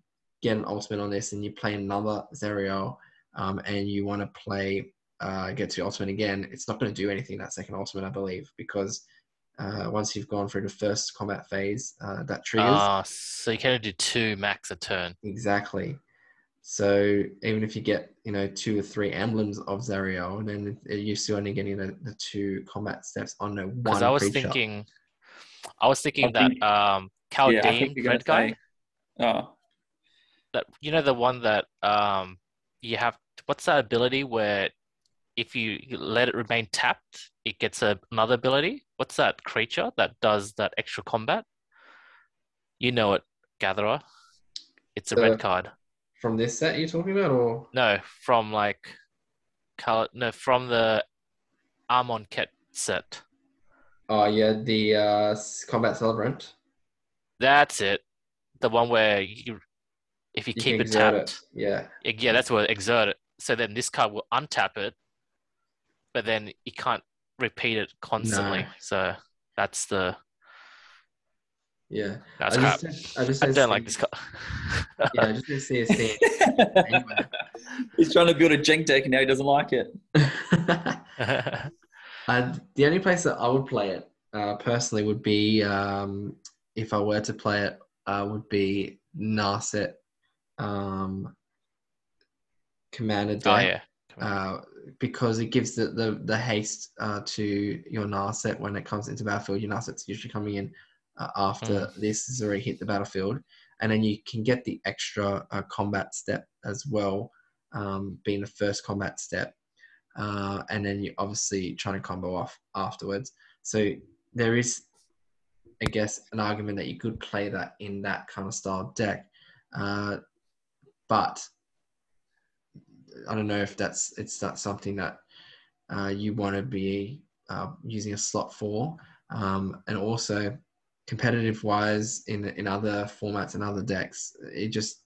Speaker 1: get an ultimate on this and you play another Zerial, and you want to play get to ultimate again, it's not going to do anything that second ultimate, I believe, because once you've gone through the first combat phase, that triggers.
Speaker 2: So you can only do 2 max a turn.
Speaker 1: Exactly. So even if you get 2 or 3 emblems of Zariel, then you're still only getting the 2 combat steps on the 1
Speaker 2: Because I was
Speaker 1: creature.
Speaker 2: thinking
Speaker 3: I
Speaker 2: that
Speaker 3: think you're
Speaker 2: Chaldean
Speaker 3: gonna
Speaker 2: red guy,
Speaker 3: say, oh,
Speaker 2: that the one that you have. What's that ability where if you let it remain tapped, it gets another ability? What's that creature that does that extra combat? You know it, Gatherer. It's a red card.
Speaker 1: From this set you're talking about, or
Speaker 2: No, from from the Armon Ket set.
Speaker 1: oh yeah, the combat celebrant.
Speaker 2: That's it. The one where if you
Speaker 1: You
Speaker 2: keep
Speaker 1: can
Speaker 2: it
Speaker 1: exert
Speaker 2: tapped,
Speaker 1: it.
Speaker 2: yeah, that's what exert it. So then this card will untap it, but then you can't repeat it constantly.
Speaker 1: No.
Speaker 2: So that's the
Speaker 1: Yeah.
Speaker 2: that's crap.
Speaker 1: I just
Speaker 2: I don't like this card.
Speaker 1: Yeah, I just didn't see a scene. Anyway.
Speaker 3: he's trying to build a jank deck and now he doesn't like it.
Speaker 1: The only place that I would play it personally would be, if I were to play it, would be Narset Commander deck.
Speaker 2: Oh yeah.
Speaker 1: Because it gives the haste to your Narset when it comes into battlefield. Your Narset's usually coming in after this has already hit the battlefield, and then you can get the extra combat step as well, being the first combat step, and then you're obviously trying to combo off afterwards. So there is, I guess, an argument that you could play that in that kind of style deck, but I don't know if it's not something that you want to be using a slot for, and also competitive wise in other formats and other decks, it just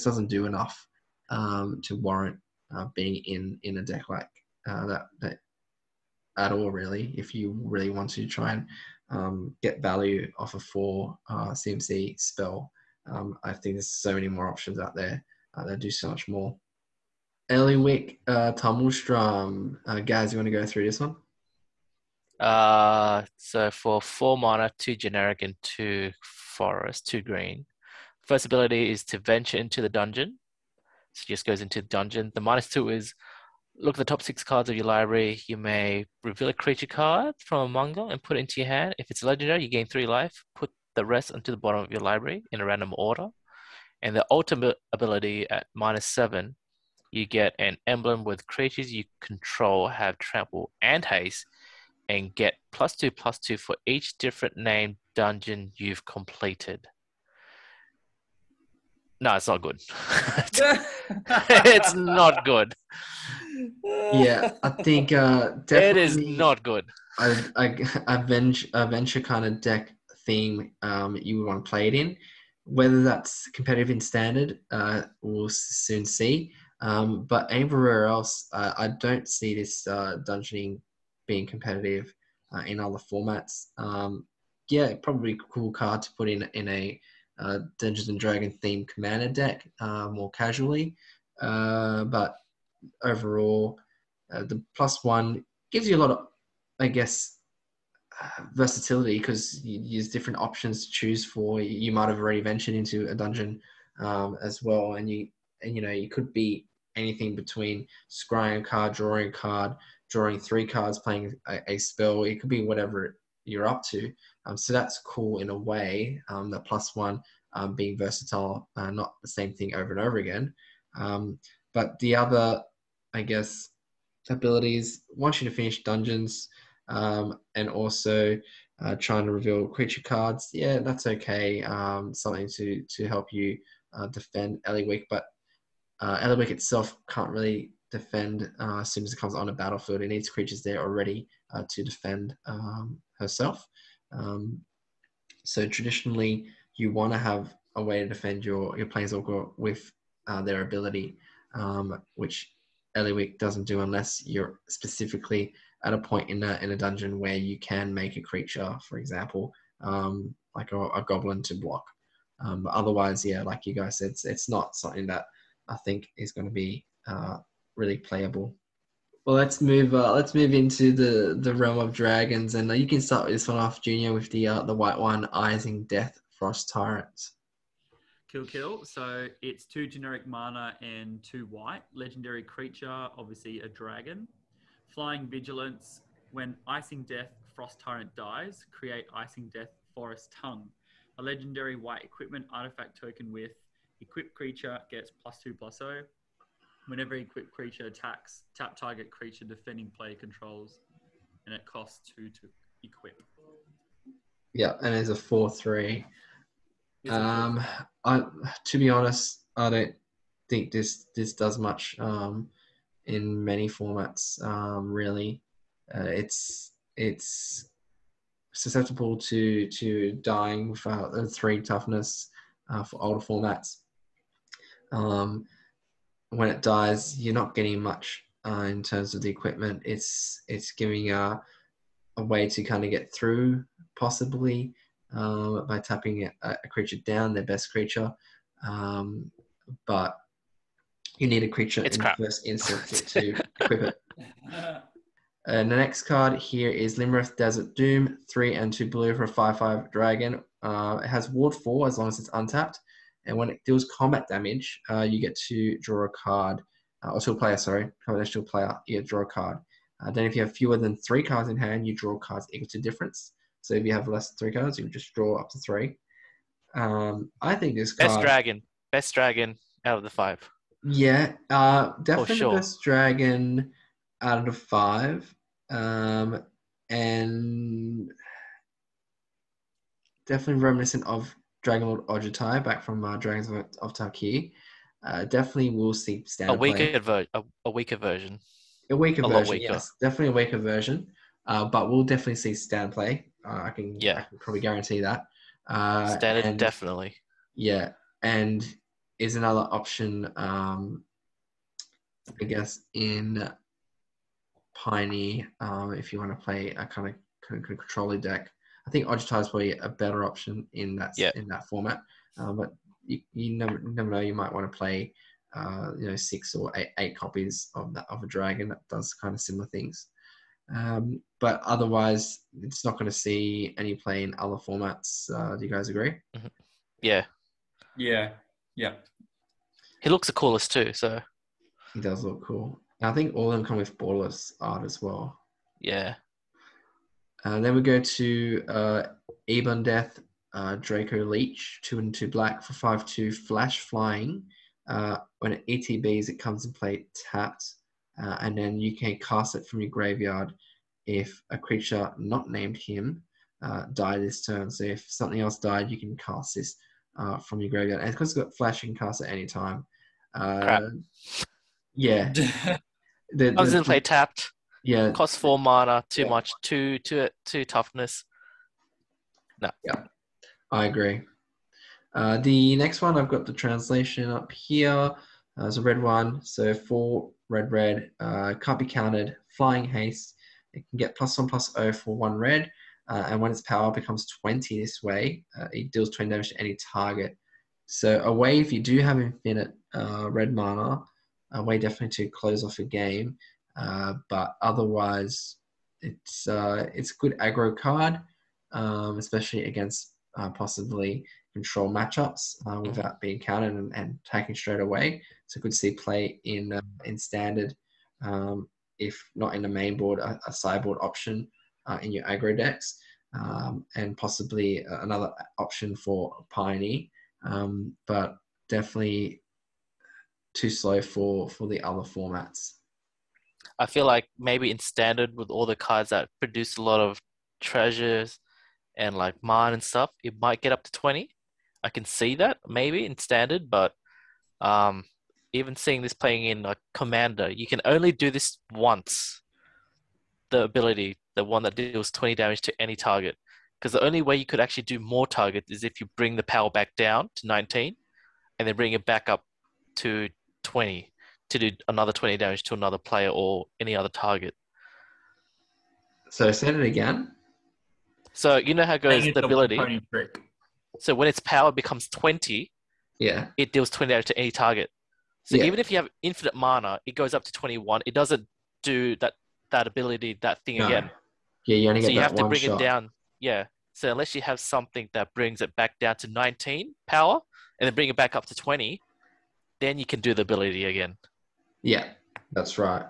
Speaker 1: doesn't do enough to warrant being in a deck like that at all, really. If you really want to try and get value off a 4 CMC spell, I think there's so many more options out there that do so much more. Eliwick, Tumblestrum. Gaz, you want to go through this one?
Speaker 2: So for 4 mana, 2 generic and 2 forest, 2 green. First ability is to venture into the dungeon. So it just goes into the dungeon. The -2 is look at the top 6 cards of your library. You may reveal a creature card from among them and put it into your hand. If it's legendary, you gain 3 life. Put the rest onto the bottom of your library in a random order. And the ultimate ability at -7, you get an emblem with creatures you control have trample and haste, and get +2/+2 for each different named dungeon you've completed. No, it's not good. It's not good.
Speaker 1: Yeah, I think definitely
Speaker 2: It is not good.
Speaker 1: a venture kind of deck theme you would want to play it in. Whether that's competitive in standard, we'll soon see. But everywhere else, I don't see this dungeoning being competitive in other formats. Yeah, probably a cool card to put in a Dungeons and Dragons themed commander deck more casually. But overall, the +1 gives you a lot of, I guess, versatility because you use different options to choose for. You might have already ventured into a dungeon as well, and you could be anything between scrying a card, drawing 3 cards, playing a spell. It could be whatever you're up to. So that's cool in a way. The +1 being versatile, not the same thing over and over again. But the other, I guess, abilities want you to finish dungeons, and also trying to reveal creature cards. Yeah, that's okay. Something to help you defend Eliwick, but Eliwick itself can't really defend as soon as it comes on a battlefield. It needs creatures there already to defend herself. So traditionally, you want to have a way to defend your Planeswalker with their ability, which Eliwick doesn't do unless you're specifically at a point in a dungeon where you can make a creature, for example, like a goblin to block. But otherwise, yeah, like you guys said, it's not something that I think is going to be really playable. Well, let's move into the realm of dragons, and you can start this one off, Junior, with the white one, Ising Death Frost Tyrants.
Speaker 3: Kill. So it's 2 generic mana and 2 white. Legendary creature, obviously a dragon. Flying Vigilance. When Icing Death Frost Tyrant dies, create Icing Death Forest Tongue. A legendary white equipment artifact token with equipped creature gets +2/+0. Whenever equipped creature attacks, tap target creature defending player controls, and it costs 2 to equip.
Speaker 1: Yeah, and it's a 4/3. To be honest, I don't think this does much in many formats. Really, it's susceptible to dying without 3 toughness for older formats. When it dies, you're not getting much in terms of the equipment. It's giving a way to kind of get through, possibly by tapping a creature down, their best creature. But you need a creature in the first instance to equip it. The next card here is Limmerith Desert Doom, 3 and 2 blue for a 5/5 dragon. It has Ward 4 as long as it's untapped. And when it deals combat damage, you get to draw a card, or to a player, sorry. Combat damage to a player, you draw a card. Then if you have fewer than 3 cards in hand, you draw cards equal to difference. So if you have less than 3 cards, you just draw up to 3. I think this card...
Speaker 2: Best dragon out of the 5.
Speaker 1: Yeah, definitely the best dragon out of the 5. And definitely reminiscent of Dragonlord Ojutai back from Dragons of Tarkir. Definitely will see standard play.
Speaker 2: A weaker version.
Speaker 1: A weaker version, yes. Definitely a weaker version. But we'll definitely see standard play. I can probably guarantee that.
Speaker 2: Standard, definitely.
Speaker 1: Yeah, and is another option, I guess, in Piney, if you want to play a kind of controller deck. I think Ojutai is probably a better option in that format. But you never know. You might want to play 6 or 8 copies of a dragon that does kind of similar things. But otherwise, it's not going to see any play in other formats. Do you guys agree?
Speaker 2: Mm-hmm. Yeah.
Speaker 3: Yeah.
Speaker 2: He looks the coolest too. So
Speaker 1: he does look cool. I think all of them come with borderless art as well.
Speaker 2: Yeah.
Speaker 1: Then we go to Ebon Death, Draco Leech, 2 and 2 black for 5/2 flash flying. When it ETBs, it comes in play tapped, and then you can cast it from your graveyard if a creature not named him died this turn. So if something else died, you can cast this from your graveyard. And because it's got flash, you can cast it any time.
Speaker 2: Crap.
Speaker 1: Yeah.
Speaker 2: Comes in play tapped.
Speaker 1: Yeah.
Speaker 2: Costs 4 mana, too much, too toughness. No.
Speaker 1: Yeah, I agree. The next one, I've got the translation up here. It's a red one, so 4 red, can't be countered, flying haste. It can get +1/+0 for 1 red, and when its power becomes 20 this way, it deals 20 damage to any target. So a way, if you do have infinite red mana, a way definitely to close off a game, but otherwise it's a good aggro card, especially against possibly control matchups without being countered and taken straight away. So good to see play in standard, if not in the main board, a sideboard option in your aggro decks, and possibly another option for Pioneer, but definitely too slow for the other formats.
Speaker 2: I feel like maybe in standard with all the cards that produce a lot of treasures and like mine and stuff, it might get up to 20. I can see that maybe in standard, but even seeing this playing in like Commander, you can only do this once. The ability, the one that deals 20 damage to any target. Because the only way you could actually do more targets is if you bring the power back down to 19 and then bring it back up to 20 to do another 20 damage to another player or any other target.
Speaker 1: So say it again.
Speaker 2: So you know how it goes, the ability.
Speaker 3: Trick.
Speaker 2: So when its power becomes 20, it deals 20 damage to any target. So even if you have infinite mana, it goes up to 21. It doesn't do that ability, that thing again.
Speaker 1: Yeah, you only get
Speaker 2: so you
Speaker 1: that
Speaker 2: have to
Speaker 1: one
Speaker 2: bring
Speaker 1: shot.
Speaker 2: it down. Yeah. So unless you have something that brings it back down to 19 power and then bring it back up to 20, then you can do the ability again.
Speaker 1: Yeah, that's right.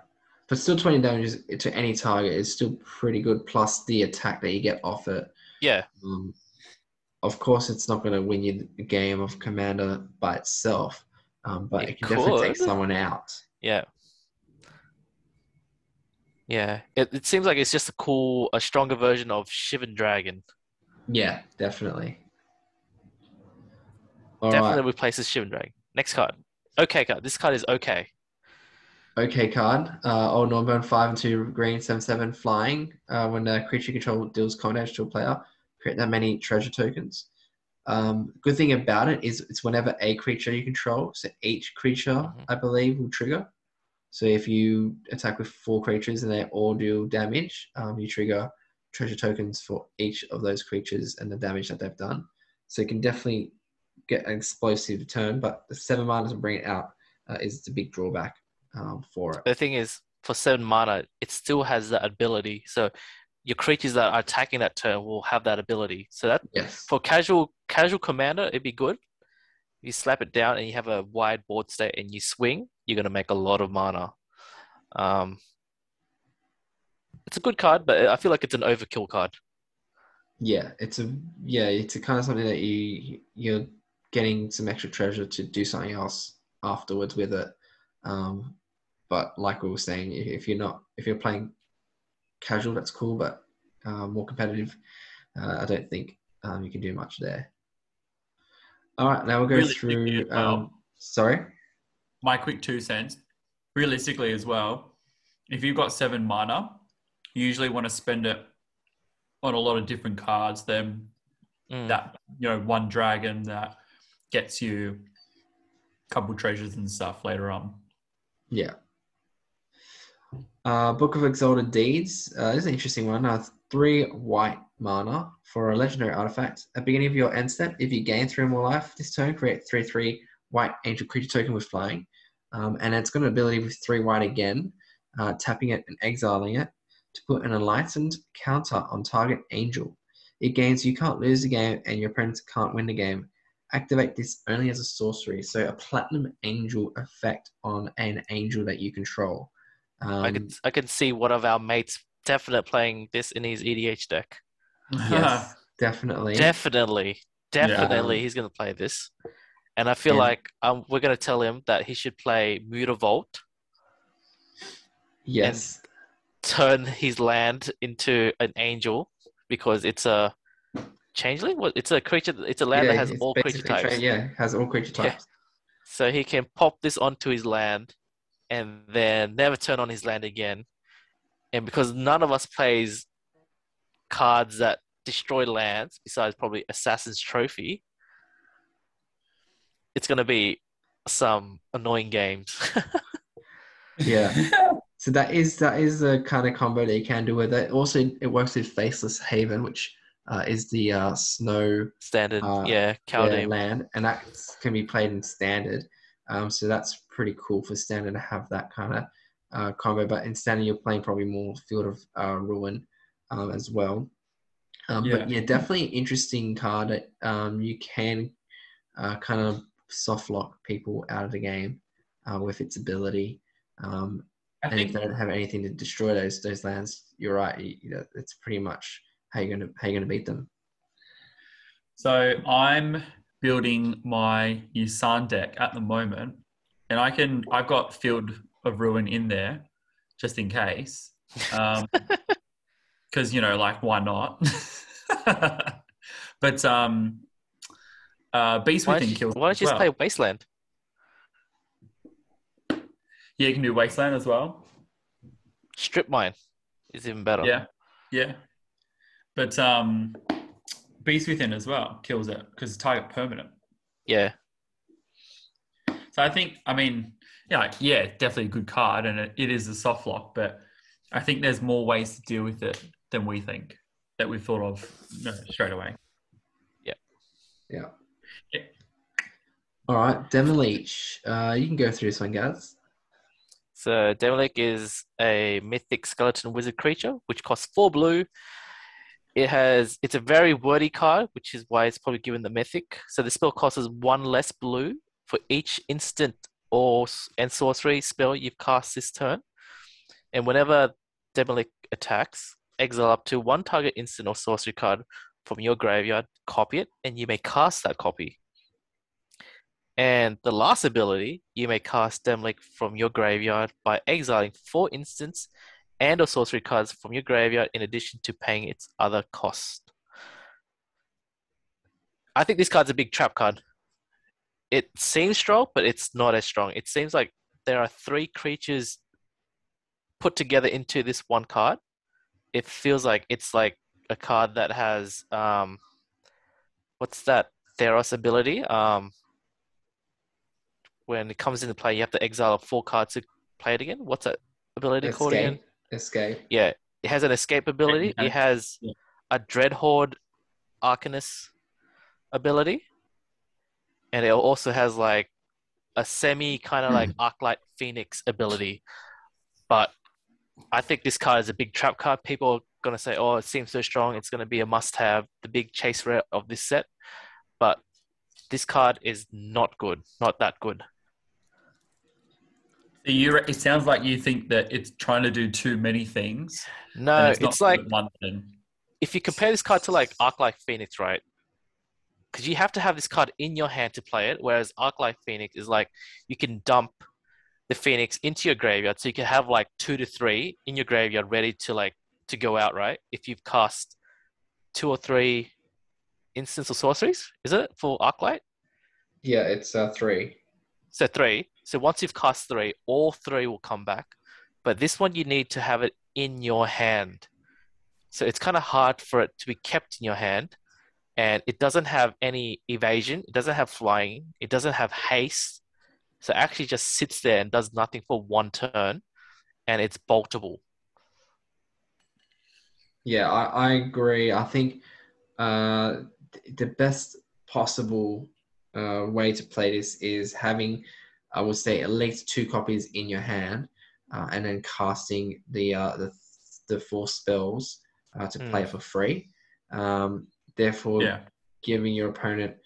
Speaker 1: But still 20 damage to any target is still pretty good, plus the attack that you get off it.
Speaker 2: Yeah.
Speaker 1: Of course, it's not going to win you the game of Commander by itself, but it can definitely take someone out.
Speaker 2: Yeah. Yeah. It seems like it's just a stronger version of Shivan Dragon.
Speaker 1: Yeah, definitely.
Speaker 2: Definitely replaces Shivan Dragon. Next card. Okay card. This card is okay.
Speaker 1: Okay card. Old Norburn, 5 and 2 green, 7/7 flying. When a creature control deals combat damage to a player, create that many treasure tokens. Good thing about it is it's whenever a creature you control, so each creature, I believe, will trigger. So if you attack with 4 creatures and they all deal damage, you trigger treasure tokens for each of those creatures and the damage that they've done. So you can definitely get an explosive turn, but the 7 mana to bring it out is the big drawback for it.
Speaker 2: The thing is, for 7 mana, it still has that ability. So your creatures that are attacking that turn will have that ability. So that for casual commander, it'd be good. You slap it down and you have a wide board state and you swing, you're going to make a lot of mana. It's a good card, but I feel like it's an overkill card.
Speaker 1: Yeah, it's a kind of something that you're getting some extra treasure to do something else afterwards with it. But like we were saying, if you're playing casual, that's cool, but more competitive, I don't think you can do much there. All right, now we'll go through. Sorry?
Speaker 3: My quick 2 cents. Realistically as well, if you've got 7 mana, you usually want to spend it on a lot of different cards than that, one dragon that gets you a couple treasures and stuff later on.
Speaker 1: Yeah. Book of Exalted Deeds. This is an interesting one. 3 white mana for a legendary artifact. At the beginning of your end step, if you gain 3 more life this turn, create 3/3 white angel creature token with flying. And it's got an ability with 3 white again, tapping it and exiling it to put an enlightened counter on target angel. It gains you can't lose the game and your opponents can't win the game. Activate this only as a sorcery. So a platinum angel effect on an angel that you control.
Speaker 2: I can see one of our mates definitely playing this in his EDH deck.
Speaker 1: Yes, definitely.
Speaker 2: Definitely he's going to play this. And I feel like we're going to tell him that he should play Mutavault.
Speaker 1: Yes.
Speaker 2: And turn his land into an angel because it's a changeling. What? It's a creature. It's a land that has all creature types.
Speaker 1: Has all creature types.
Speaker 2: So he can pop this onto his land, and then never turn on his land again. And because none of us plays cards that destroy lands, besides probably Assassin's Trophy, it's going to be some annoying games.
Speaker 1: Yeah. So that is the kind of combo that you can do with it. Also, it works with Faceless Haven, which is the snow
Speaker 2: standard, Kaldheim
Speaker 1: land, and that can be played in standard. So that's pretty cool for standard to have that kind of combo. But in standard, you're playing probably more Field of Ruin as well. But yeah, definitely interesting card that you can kind of soft lock people out of the game with its ability. And if they don't have anything to destroy those lands, you're right. It's pretty much how you're gonna beat them.
Speaker 3: So I'm building my Yusan deck at the moment, and I've got Field of Ruin in there just in case, because like why not? But Beast Within kills.
Speaker 2: Why don't you just play Wasteland?
Speaker 3: Yeah, you can do Wasteland as well.
Speaker 2: Strip Mine is even better.
Speaker 3: Yeah. But Beast Within as well kills it because it's target permanent.
Speaker 2: Yeah.
Speaker 3: So I think, definitely a good card, and it is a soft lock, but I think there's more ways to deal with it than we think that we've thought of straight away.
Speaker 1: Yeah. All right, Demolish. You can go through this one, guys.
Speaker 2: So Demolish is a mythic skeleton wizard creature, which costs 4 blue. It's a very wordy card, which is why it's probably given the mythic. So the spell costs 1 less blue for each instant and sorcery spell you've cast this turn. And whenever Demolish attacks, exile up to 1 target instant or sorcery card from your graveyard, copy it, and you may cast that copy. And the last ability, you may cast Demolish from your graveyard by exiling 4 instants and or sorcery cards from your graveyard in addition to paying its other cost. I think this card's a big trap card. It seems strong, but it's not as strong. It seems like there are 3 creatures put together into this one card. It feels like it's like a card that has what's that Theros ability? When it comes into play, you have to exile 4 cards to play it again. What's that ability called again?
Speaker 1: Escape.
Speaker 2: Yeah, it has an escape ability. It has a Dreadhorde Arcanist ability, and it also has like a semi kind of like Arclight Phoenix ability. But I think this card is a big trap card. People are gonna say, "Oh, it seems so strong. It's gonna be a must-have, the big chase rare of this set." But this card is not good, not that good.
Speaker 3: It sounds like you think that it's trying to do too many things.
Speaker 2: No, it's like
Speaker 3: one thing.
Speaker 2: If you compare this card to like Arclight Phoenix, right? Because you have to have this card in your hand to play it, whereas Arclight Phoenix is like you can dump the Phoenix into your graveyard, so you can have like 2 to 3 in your graveyard ready to go out, right? If you've cast 2 or 3 instants or sorceries, is it for Arclight?
Speaker 1: Yeah, it's 3.
Speaker 2: So 3. So once you've cast 3, all 3 will come back. But this one, you need to have it in your hand. So it's kind of hard for it to be kept in your hand. And it doesn't have any evasion. It doesn't have flying. It doesn't have haste. So it actually just sits there and does nothing for 1 turn. And it's boltable.
Speaker 1: Yeah, I agree. I think the best possible way to play this is having, I would say, at least 2 copies in your hand, and then casting the 4 spells to play for free. Therefore, giving your opponent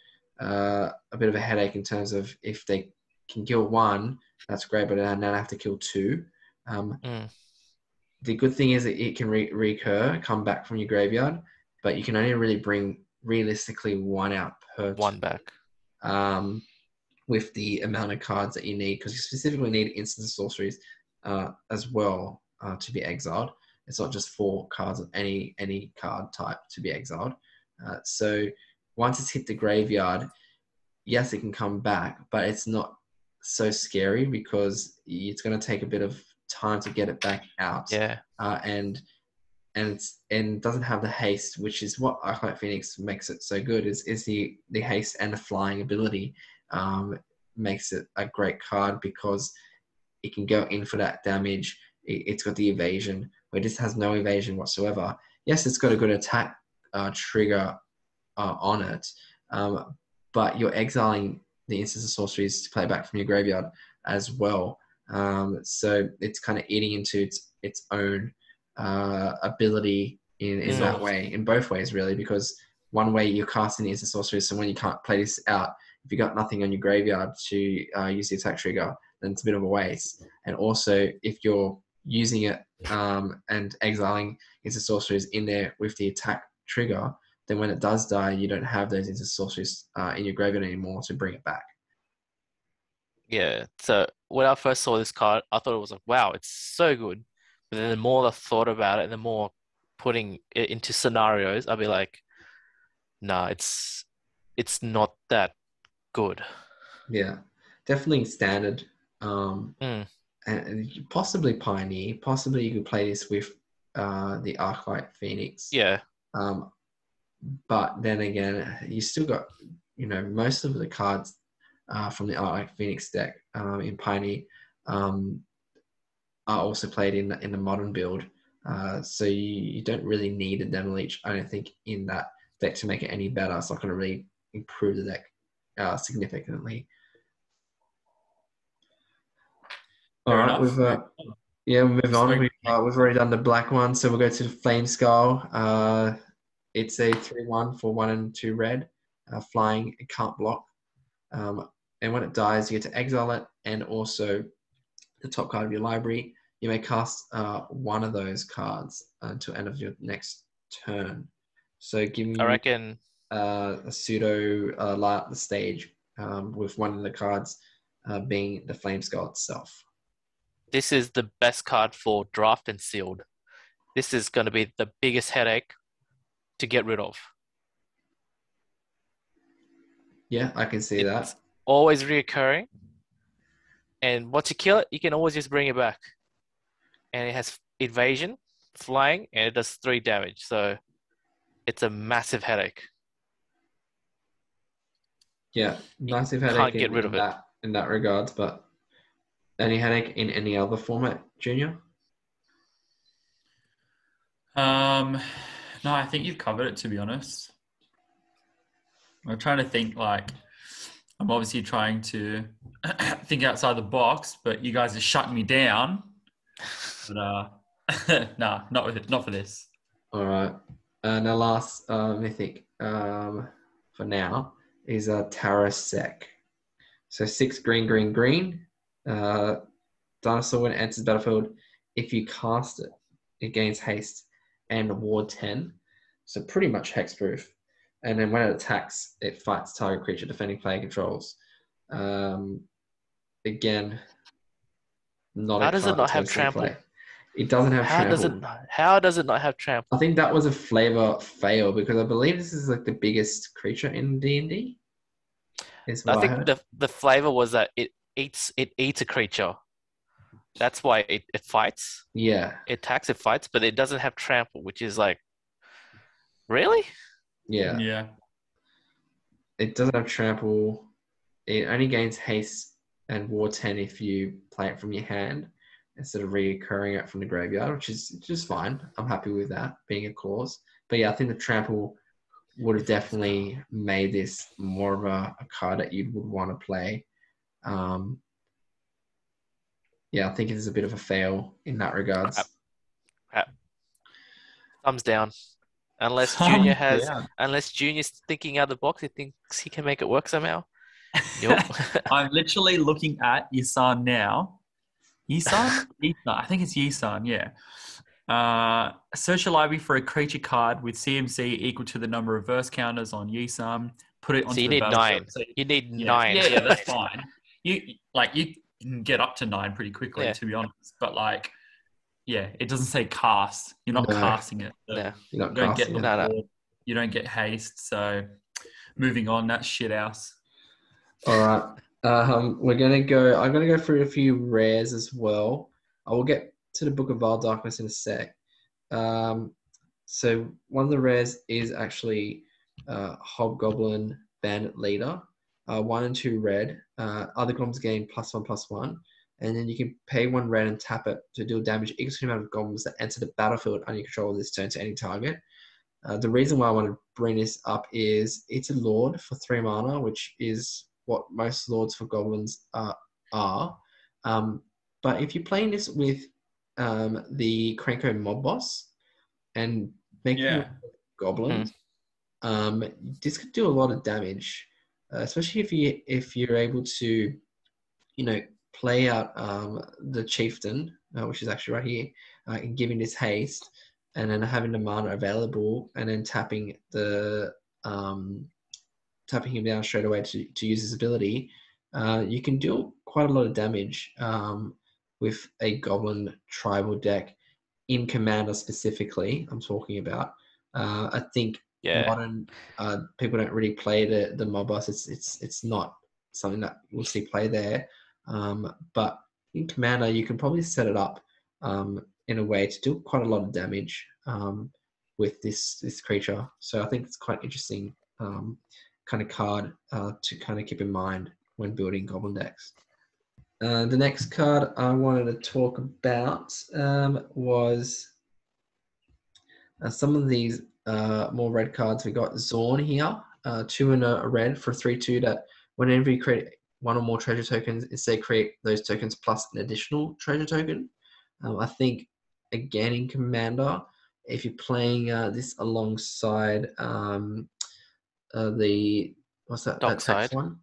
Speaker 1: a bit of a headache in terms of if they can kill 1, that's great, but then they have to kill 2.
Speaker 2: Mm.
Speaker 1: The good thing is that it can recur, come back from your graveyard, but you can only really bring realistically one out per
Speaker 2: One back.
Speaker 1: with the amount of cards that you need, because you specifically need instants and sorceries as well to be exiled. It's not just 4 cards of any card type to be exiled. So once it's hit the graveyard, yes, it can come back, but it's not so scary because it's going to take a bit of time to get it back out.
Speaker 2: Yeah.
Speaker 1: And it doesn't have the haste, which is what Arclight Phoenix makes it so good. Is the haste and the flying ability makes it a great card because it can go in for that damage. It's got the evasion, where this has no evasion whatsoever. Yes, it's got a good attack trigger on it, but you're exiling the instants and sorceries to play back from your graveyard as well. So it's kind of eating into its own ability in that way, in both ways really, because one way you're casting the instant sorcery, so when you can't play this out, if you got nothing on your graveyard to use the attack trigger, then it's a bit of a waste. And also if you're using it and exiling instant sorceries in there with the attack trigger, then when it does die, you don't have those instant sorceries in your graveyard anymore to bring it back.
Speaker 2: Yeah. So when I first saw this card, I thought it was like, wow, it's so good. But then the more I thought about it, the more putting it into scenarios, I'd be like, nah, it's not that good.
Speaker 1: Yeah, definitely standard.
Speaker 2: Mm.
Speaker 1: And possibly Pioneer. Possibly you could play this with the Arclight Phoenix.
Speaker 2: Yeah.
Speaker 1: But then again, you still got, most of the cards from the Arclight Phoenix deck in Pioneer are also played in the modern build. So you don't really need a Demo Leech, I don't think, in that deck to make it any better. It's not going to really improve the deck significantly. All right, we'll move on. We've already done the black one, so we'll go to the Flame Skull. It's a 3/1 for 1 and 2 red, flying. It can't block, and when it dies, you get to exile it, and also the top card of your library. You may cast one of those cards until end of your next turn. So give me,
Speaker 2: I reckon,
Speaker 1: a pseudo light up the stage with one of the cards being the Flame Skull itself.
Speaker 2: this is the best card for draft and sealed. This is going to be the biggest headache to get rid of.
Speaker 1: Yeah, I can see that.
Speaker 2: It's always reoccurring. And once you kill it, you can always just bring it back. And it has evasion, flying, and it does 3 damage. So it's a massive headache.
Speaker 1: Yeah, massive
Speaker 2: You
Speaker 1: headache
Speaker 2: can't get rid of it.
Speaker 1: in that regards, but any headache in any other format, Junior?
Speaker 3: No, I think you've covered it, to be honest. I'm trying to think, I'm obviously trying to think outside the box, but you guys are shutting me down. But nah, not for this.
Speaker 1: All right. And the last mythic for now is Tarasek. So 6 green, green, green. Dinosaur, when it enters the battlefield, if you cast it, it gains haste and ward 10. So pretty much hexproof. And then when it attacks, it fights target creature defending player controls. Again, not
Speaker 2: How
Speaker 1: a
Speaker 2: does
Speaker 1: card
Speaker 2: it not
Speaker 1: to
Speaker 2: have
Speaker 1: personally
Speaker 2: trample?
Speaker 1: play. It doesn't have trample.
Speaker 2: How does it not have trample?
Speaker 1: I think that was a flavor fail because I believe this is like the biggest creature in D&D.
Speaker 2: I think the flavor was that it eats a creature. That's why it fights.
Speaker 1: Yeah.
Speaker 2: It attacks, it fights, but it doesn't have trample, which is like, really?
Speaker 1: Yeah.
Speaker 3: Yeah.
Speaker 1: It doesn't have trample. It only gains haste and ward 10 if you play it from your hand instead of reoccurring it from the graveyard, which is just fine. I'm happy with that being a clause. But yeah, I think the trample would have definitely made this more of a card that you would want to play. Yeah, I think it is a bit of a fail in that regards.
Speaker 2: Crap. Thumbs down. Unless Junior's thinking out of the box, he thinks he can make it work somehow. Nope.
Speaker 3: I'm literally looking at your son now, Yisan? Yisan. I think it's Yisan, yeah. Search your library for a creature card with CMC equal to the number of verse counters on Yisan. Put it
Speaker 2: So
Speaker 3: onto
Speaker 2: you
Speaker 3: the
Speaker 2: need
Speaker 3: battlefield.
Speaker 2: 9.
Speaker 3: So,
Speaker 2: You need
Speaker 3: yeah,
Speaker 2: 9.
Speaker 3: yeah, that's fine. You can get up to 9 pretty quickly,
Speaker 2: Yeah.
Speaker 3: to be honest. But like, yeah, it doesn't say cast. You're not
Speaker 1: No.
Speaker 3: casting it. So
Speaker 2: No.
Speaker 1: You're
Speaker 3: you
Speaker 1: not
Speaker 3: don't get
Speaker 1: casting
Speaker 3: the
Speaker 1: it.
Speaker 2: No, no.
Speaker 3: board. You don't get haste. So moving on, that's shit house.
Speaker 1: All right. We're gonna go. I'm gonna go through a few rares as well. I will get to the Book of Vile Darkness in a sec. So one of the rares is actually Hobgoblin Bandit Leader, 1 and 2 red. Other goblins gain +1/+1, and then you can pay 1 red and tap it to deal damage equal to the amount of goblins that enter the battlefield under your control this turn to any target. The reason why I want to bring this up is it's a Lord for 3 mana, which is what most Lords for Goblins are. But if you're playing this with the Krenko Mob Boss and making goblins, this could do a lot of damage, especially if you're able to, play out the Chieftain, which is actually right here, and giving this haste, and then having the mana available, and then tapping him down straight away to use his ability. You can do quite a lot of damage with a Goblin tribal deck in Commander specifically. I'm talking about. I think modern people don't really play the mob boss. It's not something that we'll see play there. But in Commander, you can probably set it up in a way to do quite a lot of damage with this creature. So I think it's quite interesting kind of card to kind of keep in mind when building Goblin decks. The next card I wanted to talk about was some of these more red cards. We got Zorn here, 2 and a red for 3/2 that whenever you create 1 or more treasure tokens, instead create those tokens plus an additional treasure token. I think, again, in Commander, if you're playing this alongside what's that tax
Speaker 2: Dockside.
Speaker 1: one?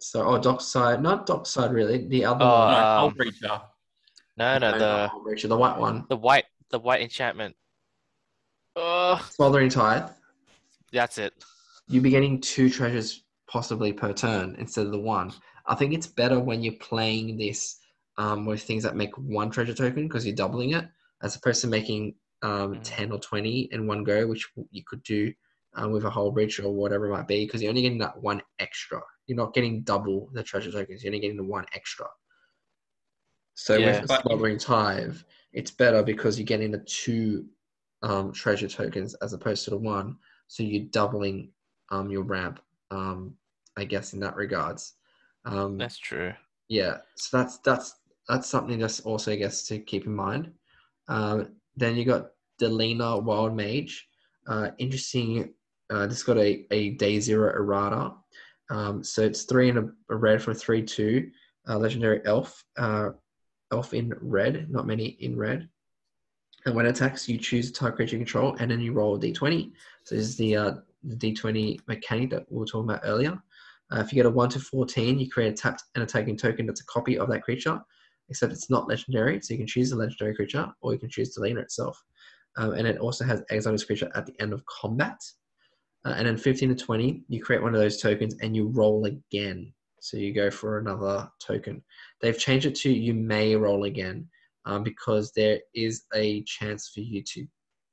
Speaker 1: So, Dockside, not Dockside really. The other
Speaker 2: Oh,
Speaker 1: one.
Speaker 3: No, Hull Breacher.
Speaker 2: No,
Speaker 1: Not the white one.
Speaker 2: the white enchantment. Oh,
Speaker 1: Smothering Tithe.
Speaker 2: that's it.
Speaker 1: You'll be getting 2 treasures possibly per turn instead of the 1. I think it's better when you're playing this with things that make 1 treasure token because you're doubling it, as opposed to making 10 or 20 in one go, which you could do with a whole bridge or whatever it might be, because you're only getting that 1 extra. You're not getting double the treasure tokens. You're only getting the 1 extra. So with Smothering Tithe, it's better because you're getting the 2 treasure tokens as opposed to the 1. So you're doubling your ramp, I guess, in that regards.
Speaker 2: That's true.
Speaker 1: Yeah, so that's something that's also, I guess, to keep in mind. Then you got Delina Wild Mage. Interesting. This got a day 0 errata. So it's 3 and a red for 3/2. Legendary elf. Elf in red, not many in red. And when it attacks, you choose a type creature you control, and then you roll a d20. So this is the d20 mechanic that we were talking about earlier. If you get a 1 to 14, you create a tapped and attacking token that's a copy of that creature, except it's not legendary. So you can choose a legendary creature, or you can choose Delina itself. And it also has exile this creature at the end of combat. And then 15 to 20, you create one of those tokens and you roll again. So you go for another token. They've changed it to you may roll again because there is a chance for you to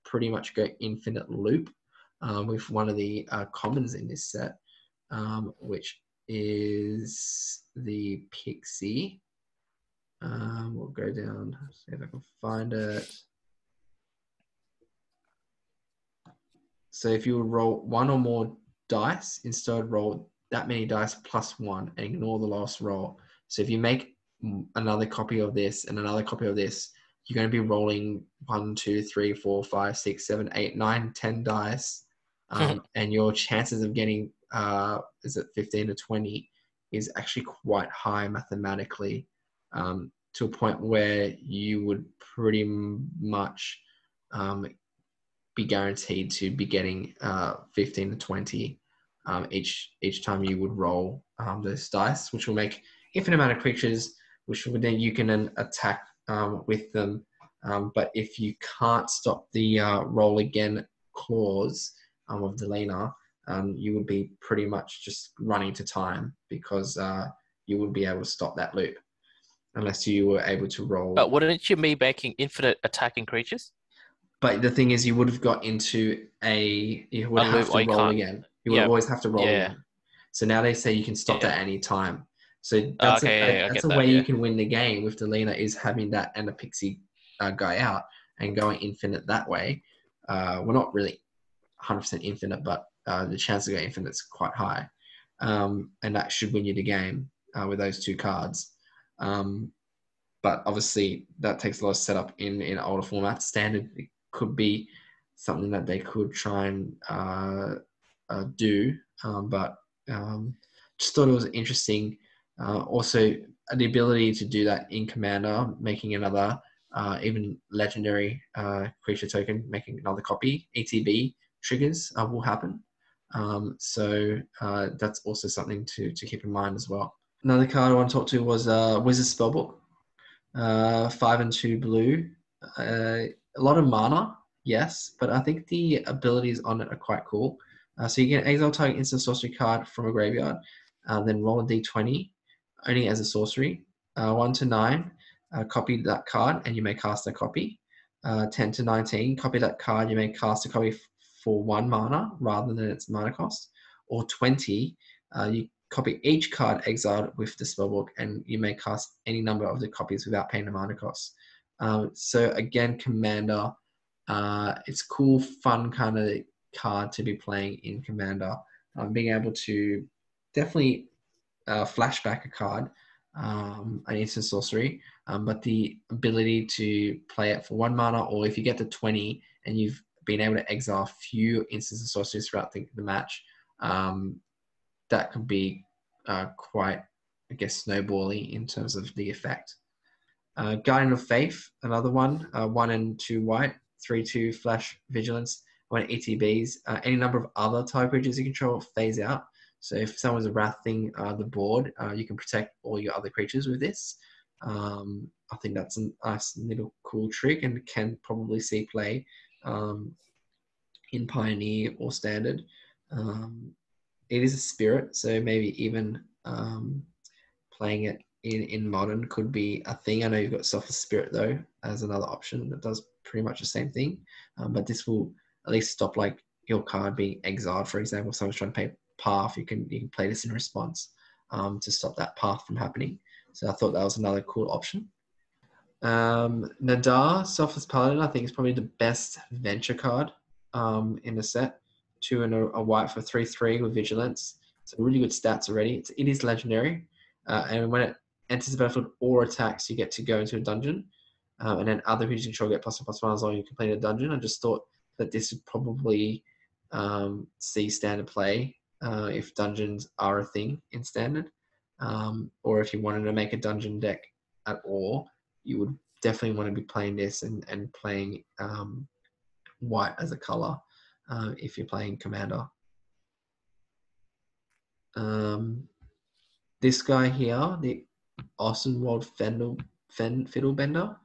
Speaker 1: pretty much go infinite loop with one of the commons in this set, which is the Pixie. We'll go down, see if I can find it. So if you would roll 1 or more dice, instead roll that many dice plus 1 and ignore the last roll. So if you make another copy of this and another copy of this, you're going to be rolling 1, 2, 3, 4, 5, 6, 7, 8, 9, 10 dice. And your chances of getting, 15 to 20 is actually quite high mathematically, to a point where you would pretty much be guaranteed to be getting 15 to 20 each time you would roll those dice, which will make infinite amount of creatures which would then you can then attack with them. But if you can't stop the roll again clause of Delina, you would be pretty much just running to time because you would be able to stop that loop unless you were able to roll.
Speaker 2: But wouldn't you be making infinite attacking creatures?
Speaker 1: But the thing is, you would have got into you would have to roll again. You would always have to roll again. So now they say you can stop that at any time. So that's a way you can win the game with Delina is having that and a pixie guy out and going infinite that way. We're not really 100% infinite, but the chance to go infinite is quite high. And that should win you the game with those two cards. But obviously that takes a lot of setup in older formats. Standard could be something that they could try and do, but just thought it was interesting. Also, the ability to do that in Commander, making another even legendary creature token, making another copy, ETB triggers will happen. So that's also something to keep in mind as well. Another card I want to talk to was Wizard Spellbook. 5 and 2 blue. A lot of mana, yes, but I think the abilities on it are quite cool. So you can exile target instant sorcery card from a graveyard, then roll a d20, only as a sorcery. 1 to 9, copy that card, and you may cast a copy. 10 to 19, copy that card, you may cast a copy for 1 mana rather than its mana cost. Or 20, you copy each card exiled with the spellbook, and you may cast any number of the copies without paying the mana cost. So again, Commander, it's cool, fun kind of card to be playing in Commander. Being able to definitely flashback a card, an instant sorcery, but the ability to play it for 1 mana, or if you get to 20 and you've been able to exile a few instants of sorceries throughout the match, that could be quite, I guess, snowbally in terms of the effect. Guardian of Faith, another one, 1 and 2 white, 3/2 flash vigilance, 1 ETBs. Any number of other type creatures you control phase out. So if someone's wrathing the board, you can protect all your other creatures with this. I think that's a nice little cool trick and can probably see play in Pioneer or Standard. It is a spirit, so maybe even playing it in Modern could be a thing. I know you've got Softer Spirit, though, as another option that does pretty much the same thing. But this will at least stop like your card being exiled, for example. If someone's trying to play Path, you can play this in response to stop that Path from happening. So I thought that was another cool option. Nadar, Selfless Paladin, I think is probably the best venture card in the set. 2 and a white for 3/3 with vigilance. So really good stats already. It is legendary, and when it enters the battlefield or attacks, you get to go into a dungeon, and then other creatures you control get +1/+1 as long as you complete a dungeon. I just thought that this would probably see standard play if dungeons are a thing in standard, or if you wanted to make a dungeon deck at all, you would definitely want to be playing this and playing white as a color. If you're playing Commander. This guy here, the Ostenwald Fiddlebender,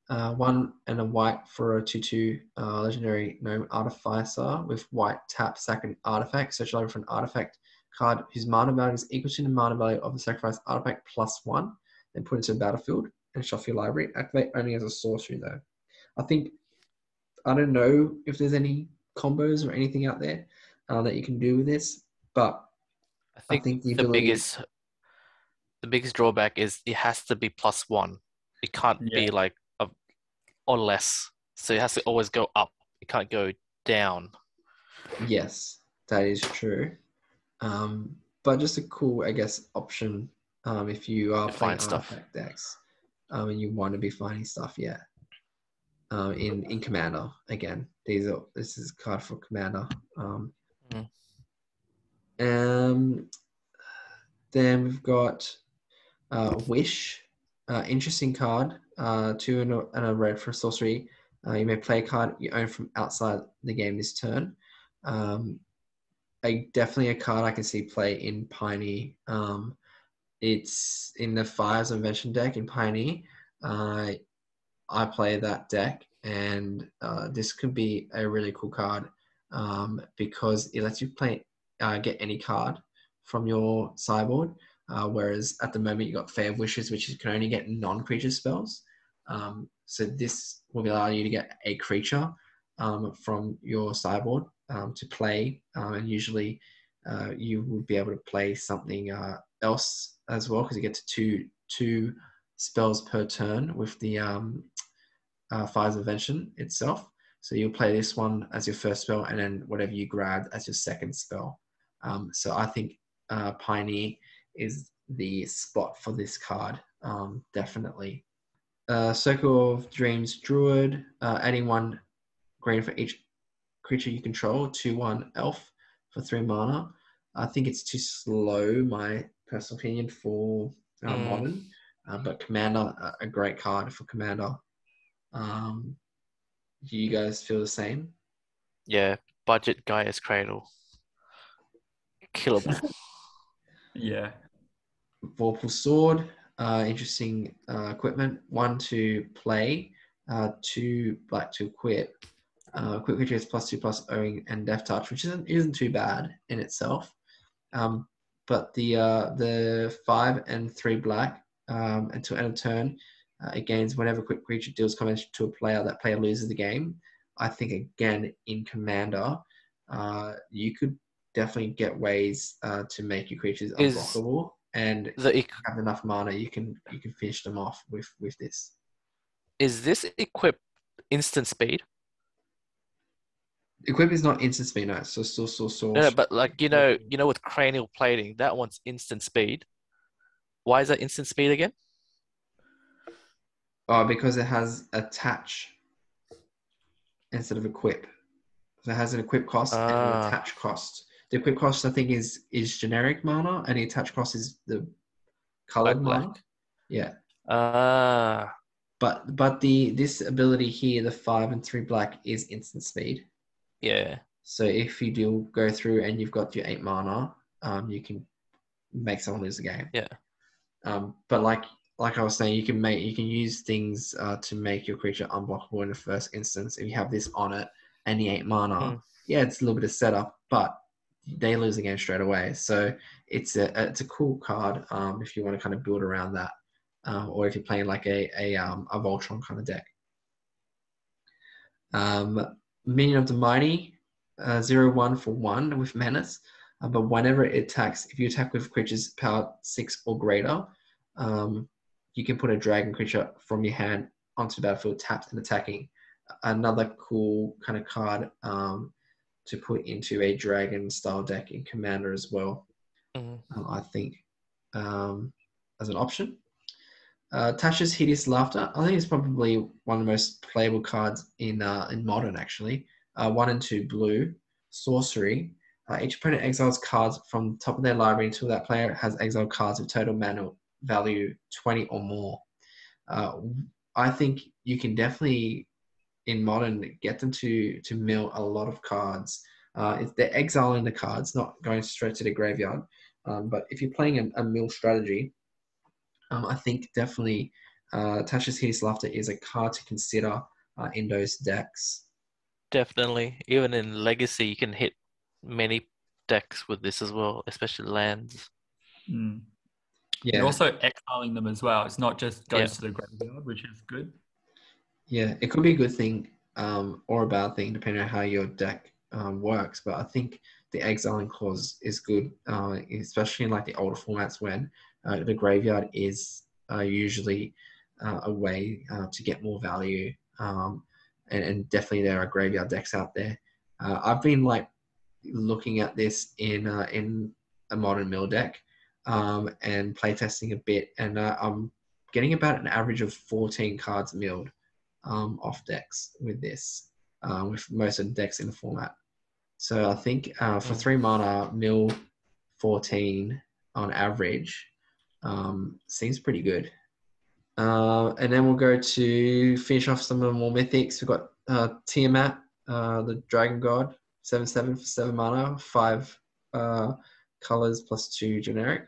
Speaker 1: 1 and a white for a 2/2 legendary gnome artificer with white tap, sack an artifact. Search library for an artifact card whose mana value is equal to the mana value of the sacrificed artifact +1, then put it into the battlefield and shuffle your library. Activate only as a sorcery, though. I don't know if there's any combos or anything out there that you can do with this, but I think the
Speaker 2: biggest drawback is it has to be +1. It can't be like or less. So it has to always go up. It can't go down.
Speaker 1: Yes, that is true. But just a cool, I guess, option if you are playing artifact decks and you want to be finding stuff. Yeah. In Commander again. This is a card for Commander. Then we've got Wish, interesting card. 2 and a red for sorcery. You may play a card you own from outside the game this turn. Definitely a card I can see play in Pioneer. it's in the Fires of Invention deck in Pioneer. I play that deck, and this could be a really cool card because it lets you get any card from your sideboard. Whereas at the moment you got Fair Wishes, which you can only get non-creature spells. So this will allow you to get a creature from your sideboard to play, and usually you would be able to play something else as well, because you get to two spells per turn with the Fires of Invention itself. So you'll play this one as your first spell, and then whatever you grab as your second spell. So I think Pioneer is the spot for this card, definitely. Circle of Dreams Druid, adding 1 green for each creature you control, 2/1 elf for 3 mana. I think it's too slow, my personal opinion, for Modern. But Commander, a great card for Commander. Do you guys feel the same?
Speaker 2: Yeah, budget Gaia's Cradle. Killable.
Speaker 3: Yeah.
Speaker 1: Vorpal Sword, interesting equipment. 1 to play, 2 black to equip. Quick creature has +2/+, owing and death touch, which isn't too bad in itself. But the 5 and 3 black, until end of turn, it gains whenever quick creature deals combat to a player, that player loses the game. I think again in Commander, you could definitely get ways to make your creatures unblockable, and have enough mana, you can finish them off with this.
Speaker 2: Is this equip instant speed?
Speaker 1: Equip is not instant speed, no. So.
Speaker 2: No, but like with cranial plating, that one's instant speed. Why is that instant speed again?
Speaker 1: Oh, because it has attach instead of equip. So it has an equip cost and an attach cost. The equip cost, I think, is generic mana, and the attach cost is the colored mana.
Speaker 2: Black.
Speaker 1: Yeah.
Speaker 2: But
Speaker 1: this ability here, the 5 and 3 black, is instant speed.
Speaker 2: Yeah.
Speaker 1: So if you do go through and you've got your 8 mana, you can make someone lose the game.
Speaker 2: Yeah.
Speaker 1: But like I was saying, you can use things to make your creature unblockable in the first instance. If you have this on it and the 8 mana, yeah, it's a little bit of setup, but they lose the game straight away. So it's a cool card if you want to kind of build around that, or if you're playing like a Voltron kind of deck. Minion of the Mighty, 0/1 for 1 with Menace. But whenever it attacks, if you attack with creatures power 6 or greater, you can put a dragon creature from your hand onto the battlefield, tapped and attacking. Another cool kind of card to put into a dragon style deck in Commander as well. I think as an option. Tasha's Hideous Laughter, I think it's probably one of the most playable cards in Modern, actually. 1 and 2 blue, sorcery. Each opponent exiles cards from the top of their library until that player has exiled cards with total mana value 20 or more. I think you can definitely, in Modern, get them to mill a lot of cards. If they're exiling the cards, not going straight to the graveyard. But if you're playing a mill strategy, I think definitely Tasha's Hideous Laughter is a card to consider in those decks.
Speaker 2: Definitely. Even in Legacy, you can hit many decks with this as well, especially lands.
Speaker 3: Yeah.
Speaker 1: You're
Speaker 3: also exiling them as well. It's not just goes to the graveyard, which is good.
Speaker 1: Yeah, it could be a good thing or a bad thing, depending on how your deck works. But I think the exiling clause is good, especially in like the older formats when the graveyard is usually a way to get more value. And definitely there are graveyard decks out there. I've been like looking at this in a Modern mill deck and playtesting a bit, and I'm getting about an average of 14 cards milled off decks with this, with most of the decks in the format. So I think for 3 mana, mill 14 on average seems pretty good. And then we'll go to finish off some of the more mythics. We've got Tiamat, the Dragon God, 7/7 for 7 mana, 5 colors plus 2 generic.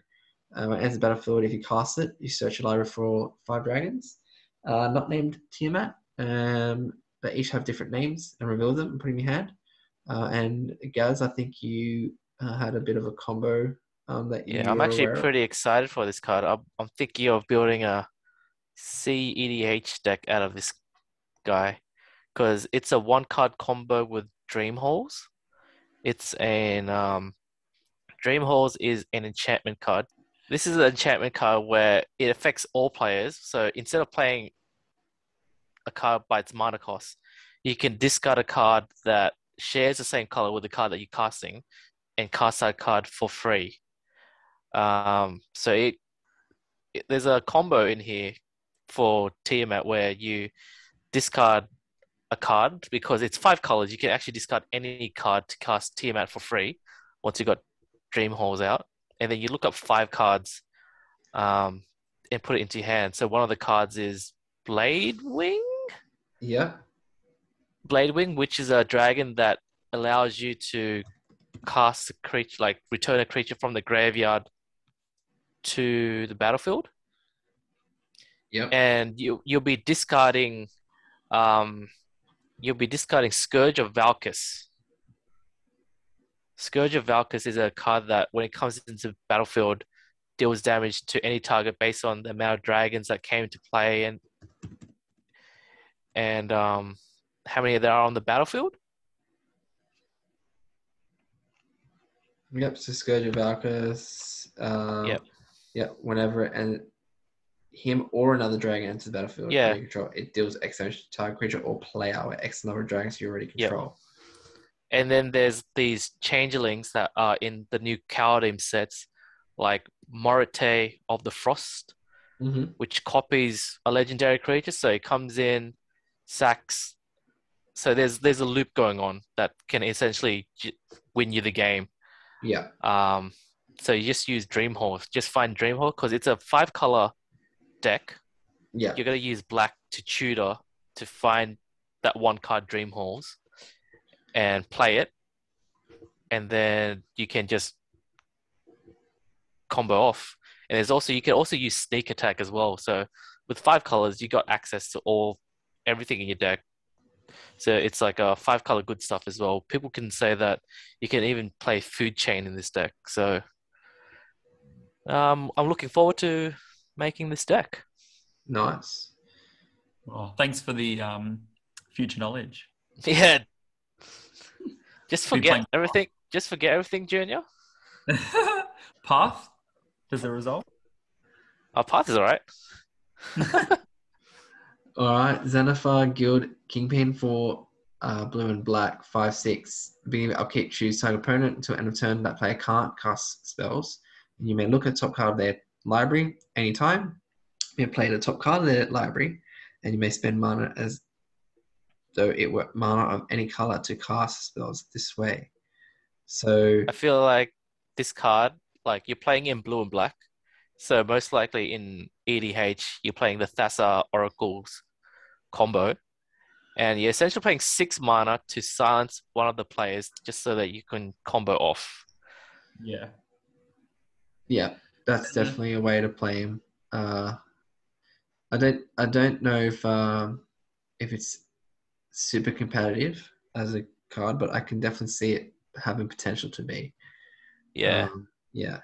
Speaker 1: When it enters the battlefield, if you cast it, you search your library for 5 dragons, not named Tiamat, but each have different names, and reveal them and put them in your hand. And Gaz, I think you had a bit of a combo that
Speaker 2: Yeah,
Speaker 1: you
Speaker 2: I'm
Speaker 1: were
Speaker 2: actually
Speaker 1: aware of.
Speaker 2: pretty excited for this card. I'm thinking of building a CEDH deck out of this guy because it's a 1 card combo with Dream Halls. It's an Dream Halls is an enchantment card. This is an enchantment card where it affects all players. So instead of playing a card by its mana cost, you can discard a card that shares the same color with the card that you're casting and cast that card for free. So there's a combo in here for Tiamat where you discard a card because it's 5 colors. You can actually discard any card to cast Tiamat for free once you got Dream Halls out, and then you look up 5 cards and put it into your hand. So one of the cards is Blade Wing.
Speaker 1: Yeah.
Speaker 2: Blade Wing, which is a dragon that allows you to cast a creature, like return a creature from the graveyard to the battlefield,
Speaker 1: Yep.
Speaker 2: and you'll be discarding Scourge of Valkus. Scourge of Valkus is a card that, when it comes into the battlefield, deals damage to any target based on the amount of dragons that came into play and how many there are on the battlefield.
Speaker 1: Yep. So Scourge of Valkus.
Speaker 2: Yep.
Speaker 1: Yep. Whenever and him or another dragon enters the battlefield
Speaker 2: Yeah.
Speaker 1: you control, it deals X damage to target creature or player with X number of dragons you already
Speaker 2: Yep.
Speaker 1: control.
Speaker 2: And then there's these changelings that are in the new Caladim sets, like Morite of the Frost,
Speaker 1: Mm-hmm.
Speaker 2: which copies a legendary creature. So it comes in, sacks. So there's a loop going on that can essentially win you the game.
Speaker 1: Yeah.
Speaker 2: So you just use Dreamhall. Just find Dreamhall because it's a 5-color deck.
Speaker 1: Yeah.
Speaker 2: You're gonna use black to tutor to find that 1-card Dreamhalls and play it, and then you can just combo off. And you can also use sneak attack as well. So with 5 colors, you got access to everything in your deck. So it's like a 5-color good stuff as well. People can say that you can even play food chain in this deck. So I'm looking forward to making this deck.
Speaker 1: Nice.
Speaker 3: Well, thanks for the future knowledge.
Speaker 2: Yeah. Just
Speaker 3: Be
Speaker 2: forget
Speaker 3: playing-
Speaker 2: everything. Just forget everything, Junior.
Speaker 3: Path as a result.
Speaker 2: Our path is all right.
Speaker 1: All right. Xanathar Guild Kingpin for blue and black 5/6. Beginning of upkeep, choose target opponent until end of turn. That player can't cast spells. And you may look at the top card of their library anytime. You may play the top card of their library, and you may spend mana as though it were mana of any color to cast spells this way. So
Speaker 2: I feel like this card, like you're playing in blue and black. So most likely in EDH, you're playing the Thassa Oracles combo. And you're essentially playing 6 mana to silence one of the players just so that you can combo off.
Speaker 3: Yeah.
Speaker 1: yeah, that's definitely a way to play him. I don't know if it's super competitive as a card, but I can definitely see it having potential to be.
Speaker 2: Yeah.
Speaker 1: Yeah.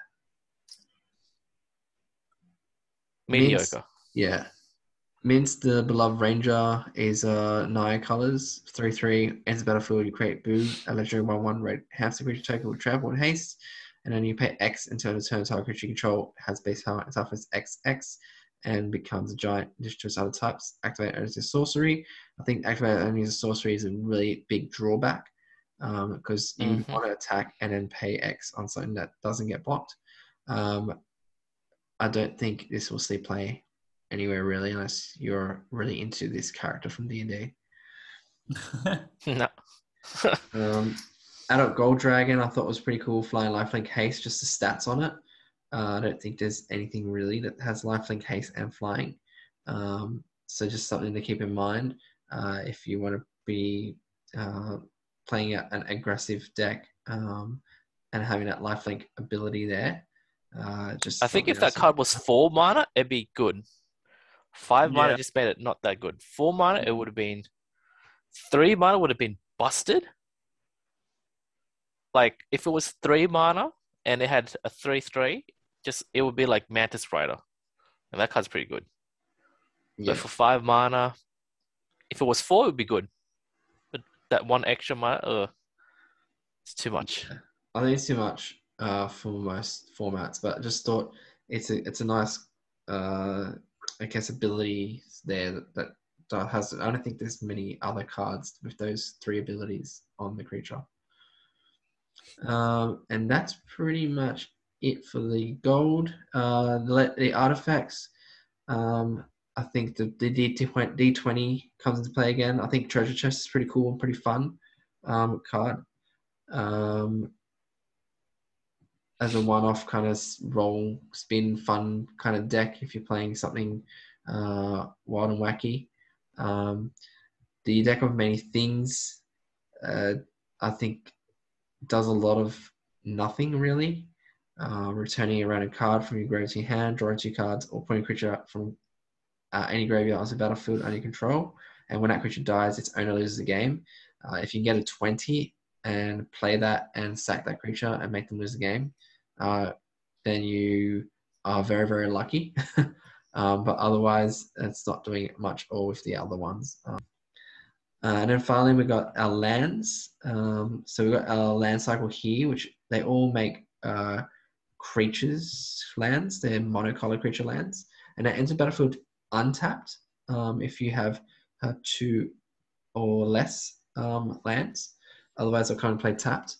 Speaker 2: Mediocre.
Speaker 1: Mince, the Beloved Ranger, is Naya colors. 3/3, enters battlefield, you create Boo, a legendary 1/1 red hamster creature token with travel and haste, and then you pay X until the turn target creature you control has base power and toughness XX and becomes a giant addition to its other types. Activate as a sorcery. I think activate only as a sorcery is a really big drawback because you want to attack and then pay X on something that doesn't get blocked. I don't think this will see play anywhere really unless you're really into this character from D&D.
Speaker 2: No.
Speaker 1: Adult Gold Dragon I thought was pretty cool. Flying Lifelink Haste, just the stats on it. I don't think there's anything really that has Lifelink Haste and Flying. So just something to keep in mind if you want to be playing an aggressive deck and having that Lifelink ability there. Just
Speaker 2: I think
Speaker 1: something
Speaker 2: if that
Speaker 1: else.
Speaker 2: card was 4 mana, it'd be good. 5 mana
Speaker 3: Yeah.
Speaker 2: just made it not that good. 4 mana, it would have been 3 mana would have been busted. Like if it was 3 mana and it had a 3/3, just it would be like Mantis Rider, and that card's pretty good. But
Speaker 1: Yeah,
Speaker 2: for 5 mana, if it was 4, it would be good. But that one extra mana, it's too much.
Speaker 1: I think it's too much for most formats, but I just thought it's a nice I guess ability there that has. I don't think there's many other cards with those 3 abilities on the creature. And that's pretty much it for the gold. The artifacts. I think the D20 comes into play again. I think Treasure Chest is pretty cool and pretty fun card. As a one-off kind of roll, spin, fun kind of deck if you're playing something wild and wacky. The deck of many things, I think, does a lot of nothing really. Returning a random card from your graveyard to your hand, drawing 2 cards, or putting a creature from any graveyard onto the battlefield under your control. And when that creature dies, its owner loses the game. If you get a 20 and play that and sack that creature and make them lose the game, then you are very, very lucky. But otherwise, it's not doing much all with the other ones. And then finally, we got our lands. So we've got our land cycle here, which they all make creatures lands. They're monocolor creature lands. And they enter battlefield untapped if you have 2 or less lands. Otherwise, they'll kind of play tapped.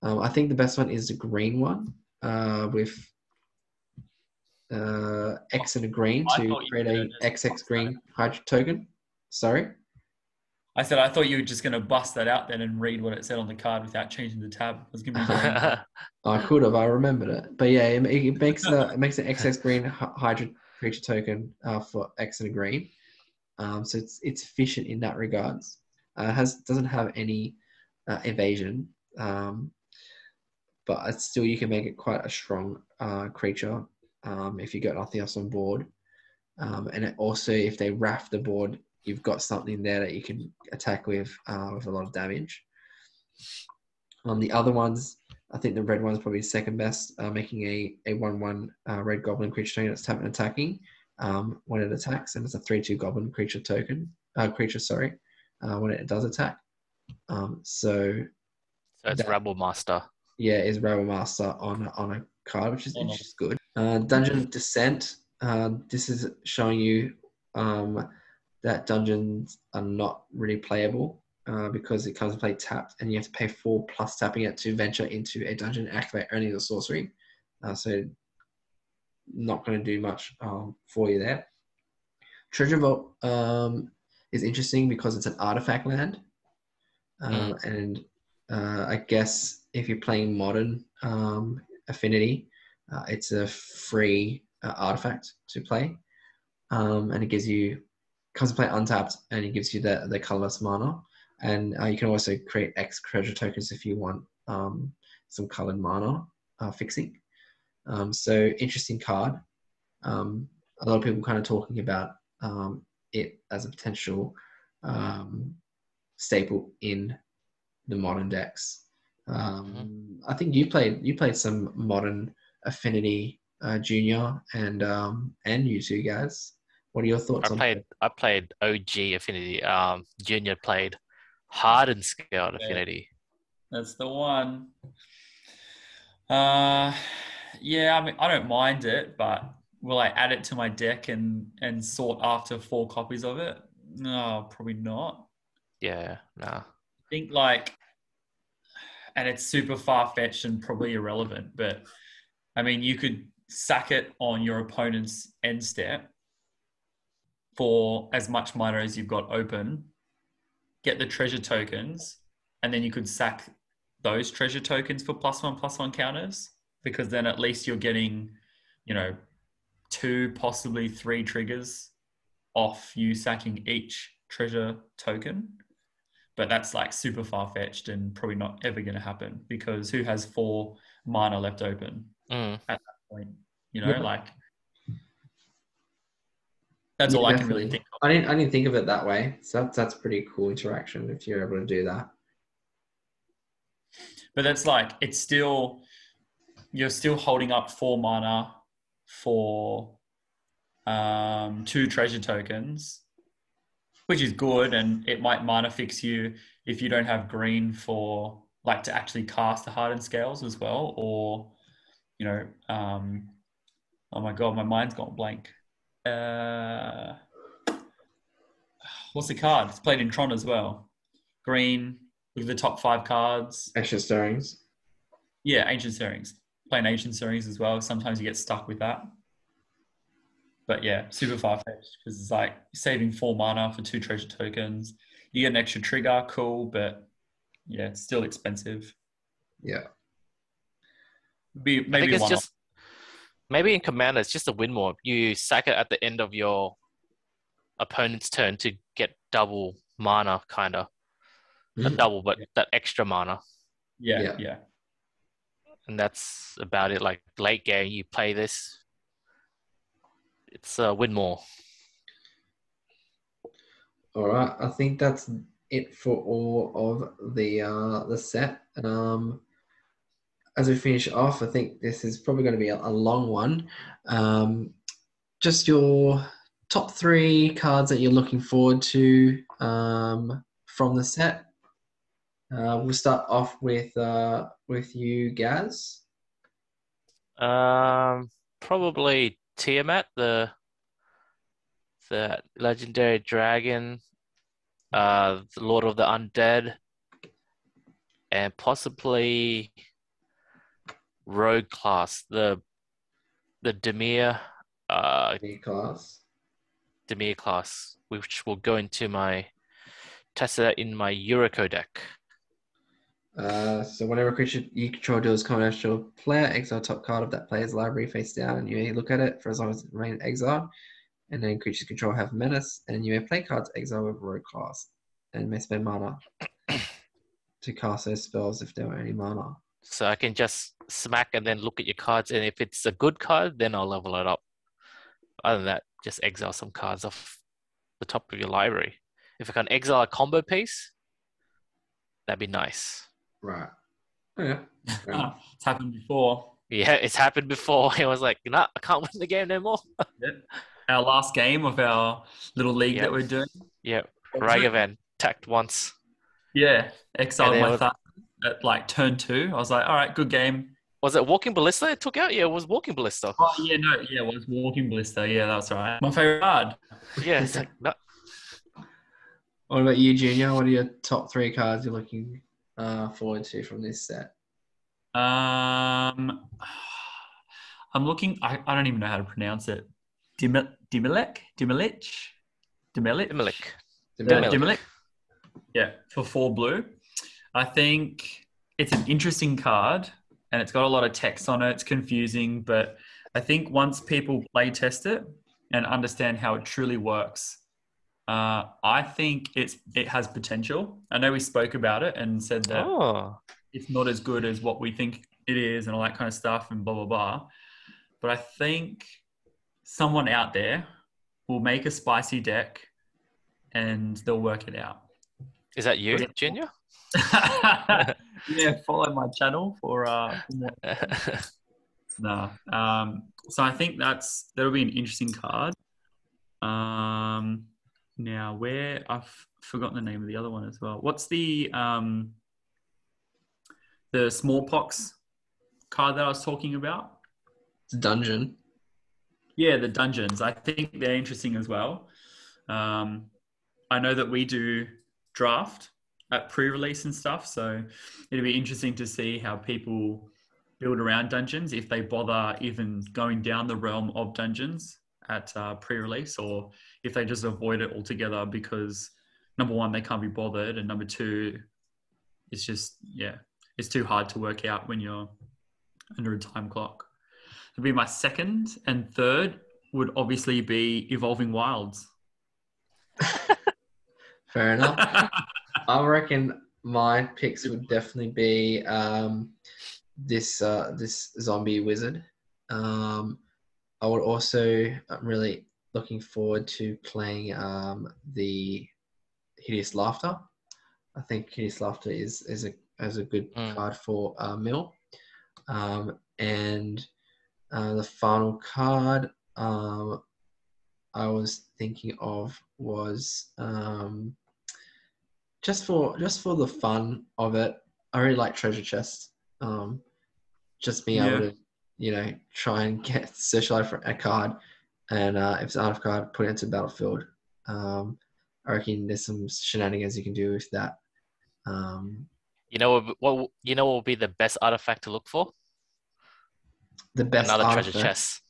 Speaker 1: I think the best one is the green one with X and a green to create a XX green hydro token. Sorry?
Speaker 3: I said I thought you were just going to bust that out then and read what it said on the card without changing the tab. I was going to be very
Speaker 1: I could have. I remembered it. But yeah, it makes an XX green hydro creature token for X and a green. So it's efficient in that regards. Doesn't have any evasion, but still you can make it quite a strong creature if you got nothing else on board. And it also, if they raft the board, you've got something there that you can attack with a lot of damage. The other ones, I think the red one's probably second best, making a 1/1 red goblin creature token that's tapped and attacking when it attacks, and it's a 3/2 goblin creature token when it does attack. So
Speaker 2: it's Rabble Master.
Speaker 1: Yeah, is Rabble Master on a card, which is good. Dungeon Descent. This is showing you that dungeons are not really playable because it comes to play tapped, and you have to pay 4 plus tapping it to venture into a dungeon and activate only the sorcery. So not going to do much for you there. Treasure Vault is interesting because it's an artifact land, and I guess if you're playing modern Affinity, it's a free artifact to play, and it comes to play untapped, and it gives you the colorless mana, and you can also create X treasure tokens if you want some colored mana fixing. So interesting card. A lot of people kind of talking about it as a potential staple in the modern decks. I think you played some modern Affinity Junior and you two guys. What are your thoughts on that?
Speaker 2: I played OG Affinity. Junior played Hardened Scaled Affinity.
Speaker 3: That's the one. Yeah, I mean, I don't mind it, but will I add it to my deck and sort after 4 copies of it? No, probably not.
Speaker 2: Yeah, nah.
Speaker 3: I think and it's super far-fetched and probably irrelevant, but I mean, you could sack it on your opponent's end step for as much mana as you've got open, get the treasure tokens, and then you could sack those treasure tokens for +1/+1 counters, because then at least you're getting, 2, possibly 3 triggers off you sacking each treasure token. But that's like super far-fetched and probably not ever going to happen, because who has 4 mana left open at that point. You know,
Speaker 1: Yeah.
Speaker 3: like that's
Speaker 1: Yeah,
Speaker 3: all I can
Speaker 1: definitely.
Speaker 3: really think of.
Speaker 1: I didn't think of it that way. So that's pretty cool interaction if you're able to do that.
Speaker 3: But that's like you're still holding up 4 mana for 2 treasure tokens, which is good, and it might mana fix you if you don't have green for like to actually cast the hardened scales as well, or you know, oh my god, my mind's gone blank. What's the card? It's played in Tron as well. Green with the top 5 cards.
Speaker 1: Extra stirrings.
Speaker 3: Yeah, Ancient Stirrings. Playing Ancient Stirrings as well. Sometimes you get stuck with that. But yeah, super far-fetched because it's like saving 4 mana for 2 treasure tokens. You get an extra trigger, cool, but yeah, it's still expensive.
Speaker 1: Yeah.
Speaker 2: I
Speaker 3: Maybe
Speaker 2: think it's
Speaker 3: one off.
Speaker 2: just maybe in Commander it's just a win more. You sack it at the end of your opponent's turn to get double mana, kind of. Not double, but that extra mana.
Speaker 3: Yeah,
Speaker 1: Yeah.
Speaker 3: yeah.
Speaker 2: And that's about it. Like late game, you play this, it's a win more.
Speaker 1: All right. I think that's it for all of the set. As we finish off, I think this is probably going to be a long one. Just your top 3 cards that you're looking forward to from the set. We'll start off with you, Gaz.
Speaker 2: Probably Tiamat, the legendary dragon, the Lord of the Undead, and possibly Rogue class, the Demir,
Speaker 1: Class.
Speaker 2: Demir class, which will go into my tested in my Yuriko deck.
Speaker 1: So whenever a creature you control deals combat to a player, exile top card of that player's library face down, and you may look at it for as long as it remains exiled. And then creatures control have menace, and you may play cards exile with rogue class, and may spend mana to cast those spells if there are any mana.
Speaker 2: So I can just smack and then look at your cards, and if it's a good card, then I'll level it up. Other than that, just exile some cards off the top of your library. If I can exile a combo piece, that'd be nice.
Speaker 1: Right. Oh, yeah.
Speaker 3: It's happened before.
Speaker 2: Yeah, it's happened before. It was like, nah, I can't win the game no more.
Speaker 3: Yep. Our last game of our little league that we're doing.
Speaker 2: Yeah, Ragavan attacked once.
Speaker 3: Yeah, exiled my
Speaker 2: was,
Speaker 3: thumb at like turn 2. I was like, all right, good game.
Speaker 2: Was it Walking Ballista it took out? Yeah, it was Walking Ballista.
Speaker 3: Oh, yeah, no, yeah, it was Walking Ballista. Yeah, that's right. My favorite card.
Speaker 2: Yeah, it's like, no.
Speaker 1: What about you, Junior? What are your top 3 cards you're looking forward to from this set?
Speaker 3: I'm looking. I don't even know how to pronounce it. Dimilik. Yeah, for 4 blue. I think it's an interesting card, and it's got a lot of text on it. It's confusing, but I think once people play test it and understand how it truly works, I think it has potential. I know we spoke about it and said that it's not as good as what we think it is and all that kind of stuff and blah, blah, blah. But I think someone out there will make a spicy deck and they'll work it out.
Speaker 2: Is that you, Junior?
Speaker 3: Yeah, follow my channel for more. No. So I think that'll be an interesting card. Now where I've forgotten the name of the other one as well. What's the smallpox card that I was talking about?
Speaker 1: It's Dungeon.
Speaker 3: Yeah, the dungeons. I think they're interesting as well. I know that we do draft at pre-release and stuff, so it'll be interesting to see how people build around dungeons, if they bother even going down the realm of dungeons at pre-release, or if they just avoid it altogether because number 1, they can't be bothered, and number 2, it's just, it's too hard to work out when you're under a time clock. It'd be my second, and third would obviously be Evolving Wilds.
Speaker 1: Fair enough. I reckon my picks would definitely be this zombie wizard. I would also really looking forward to playing the Hideous Laughter. I think Hideous Laughter is a good card for Mill. And the final card I was thinking of was just for the fun of it. I really like Treasure Chest. Just being able to, try and get searchlight for a card, and if it's out of card, put it into Battlefield. I reckon there's some shenanigans you can do with that.
Speaker 2: You know what will be the best artifact to look for?
Speaker 1: The best
Speaker 2: Another
Speaker 1: artifact.
Speaker 2: treasure chest.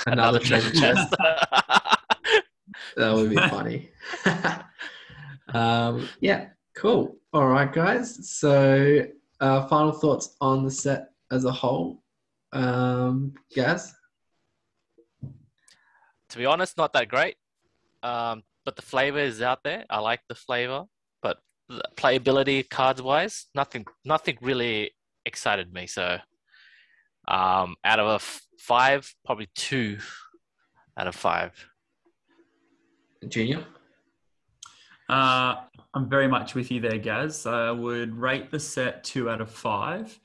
Speaker 1: Another treasure chest. That would be funny. Yeah, cool. All right, guys. So, final thoughts on the set as a whole, Gaz?
Speaker 2: To be honest, not that great. But the flavor is out there. I like the flavor, but the playability cards wise, nothing really excited me. So, out of a 5, probably 2 out of 5.
Speaker 1: Junior?
Speaker 3: I'm very much with you there, Gaz. I would rate the set 2 out of 5,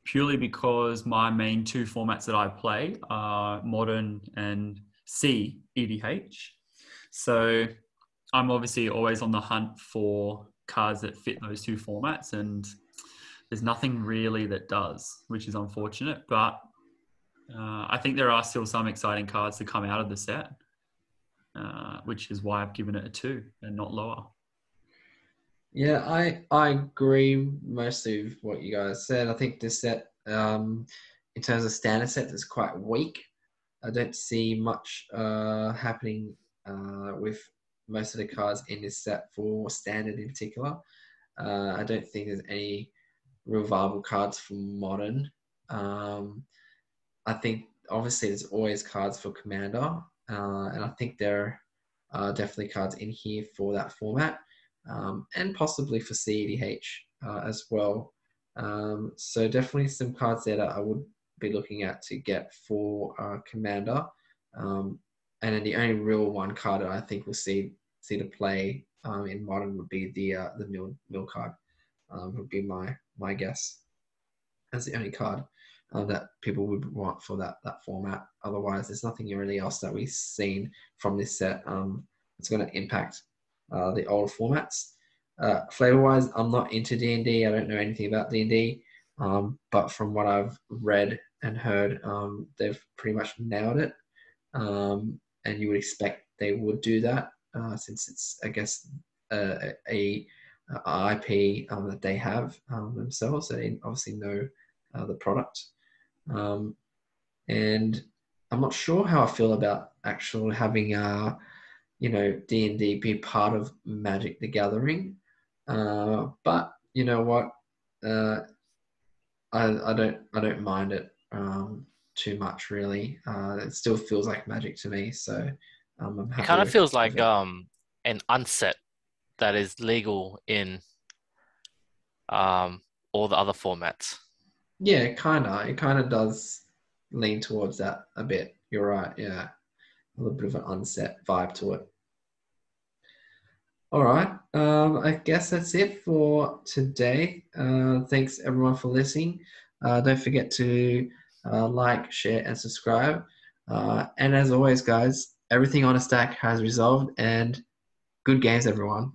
Speaker 3: purely because my main 2 formats that I play are Modern and C EDH. So I'm obviously always on the hunt for cards that fit those 2 formats, and there's nothing really that does, which is unfortunate. But I think there are still some exciting cards to come out of the set, which is why I've given it a 2 and not lower.
Speaker 1: Yeah, I agree mostly with what you guys said. I think this set, in terms of standard sets, is quite weak. I don't see much happening with most of the cards in this set for standard in particular. I don't think there's any real viable cards for modern. I think obviously there's always cards for commander, and I think there are definitely cards in here for that format, and possibly for CEDH as well. So definitely some cards there that I would be looking at to get for commander. And then the only real one card that I think we'll see to play in modern would be the mill card. Would be my guess. That's the only card that people would want for that format. Otherwise, there's nothing really else that we've seen from this set that's going to impact the older formats. Flavor-wise, I'm not into D&D. I don't know anything about D&D. But from what I've read and heard, they've pretty much nailed it. And you would expect they would do that since it's, I guess, a IP that they have themselves. So they obviously know the product. And I'm not sure how I feel about actually having D&D be part of Magic the Gathering. But you know what? I don't mind it too much, really. It still feels like Magic to me, so I'm happy.
Speaker 2: It kind of feels like an unset that is legal in all the other formats.
Speaker 1: Yeah, it kind of does lean towards that a bit. You're right. Yeah, a little bit of an unset vibe to it. All right. I guess that's it for today. Thanks everyone for listening. Don't forget to like, share, and subscribe. And as always, guys, everything on a stack has resolved, and good games, everyone.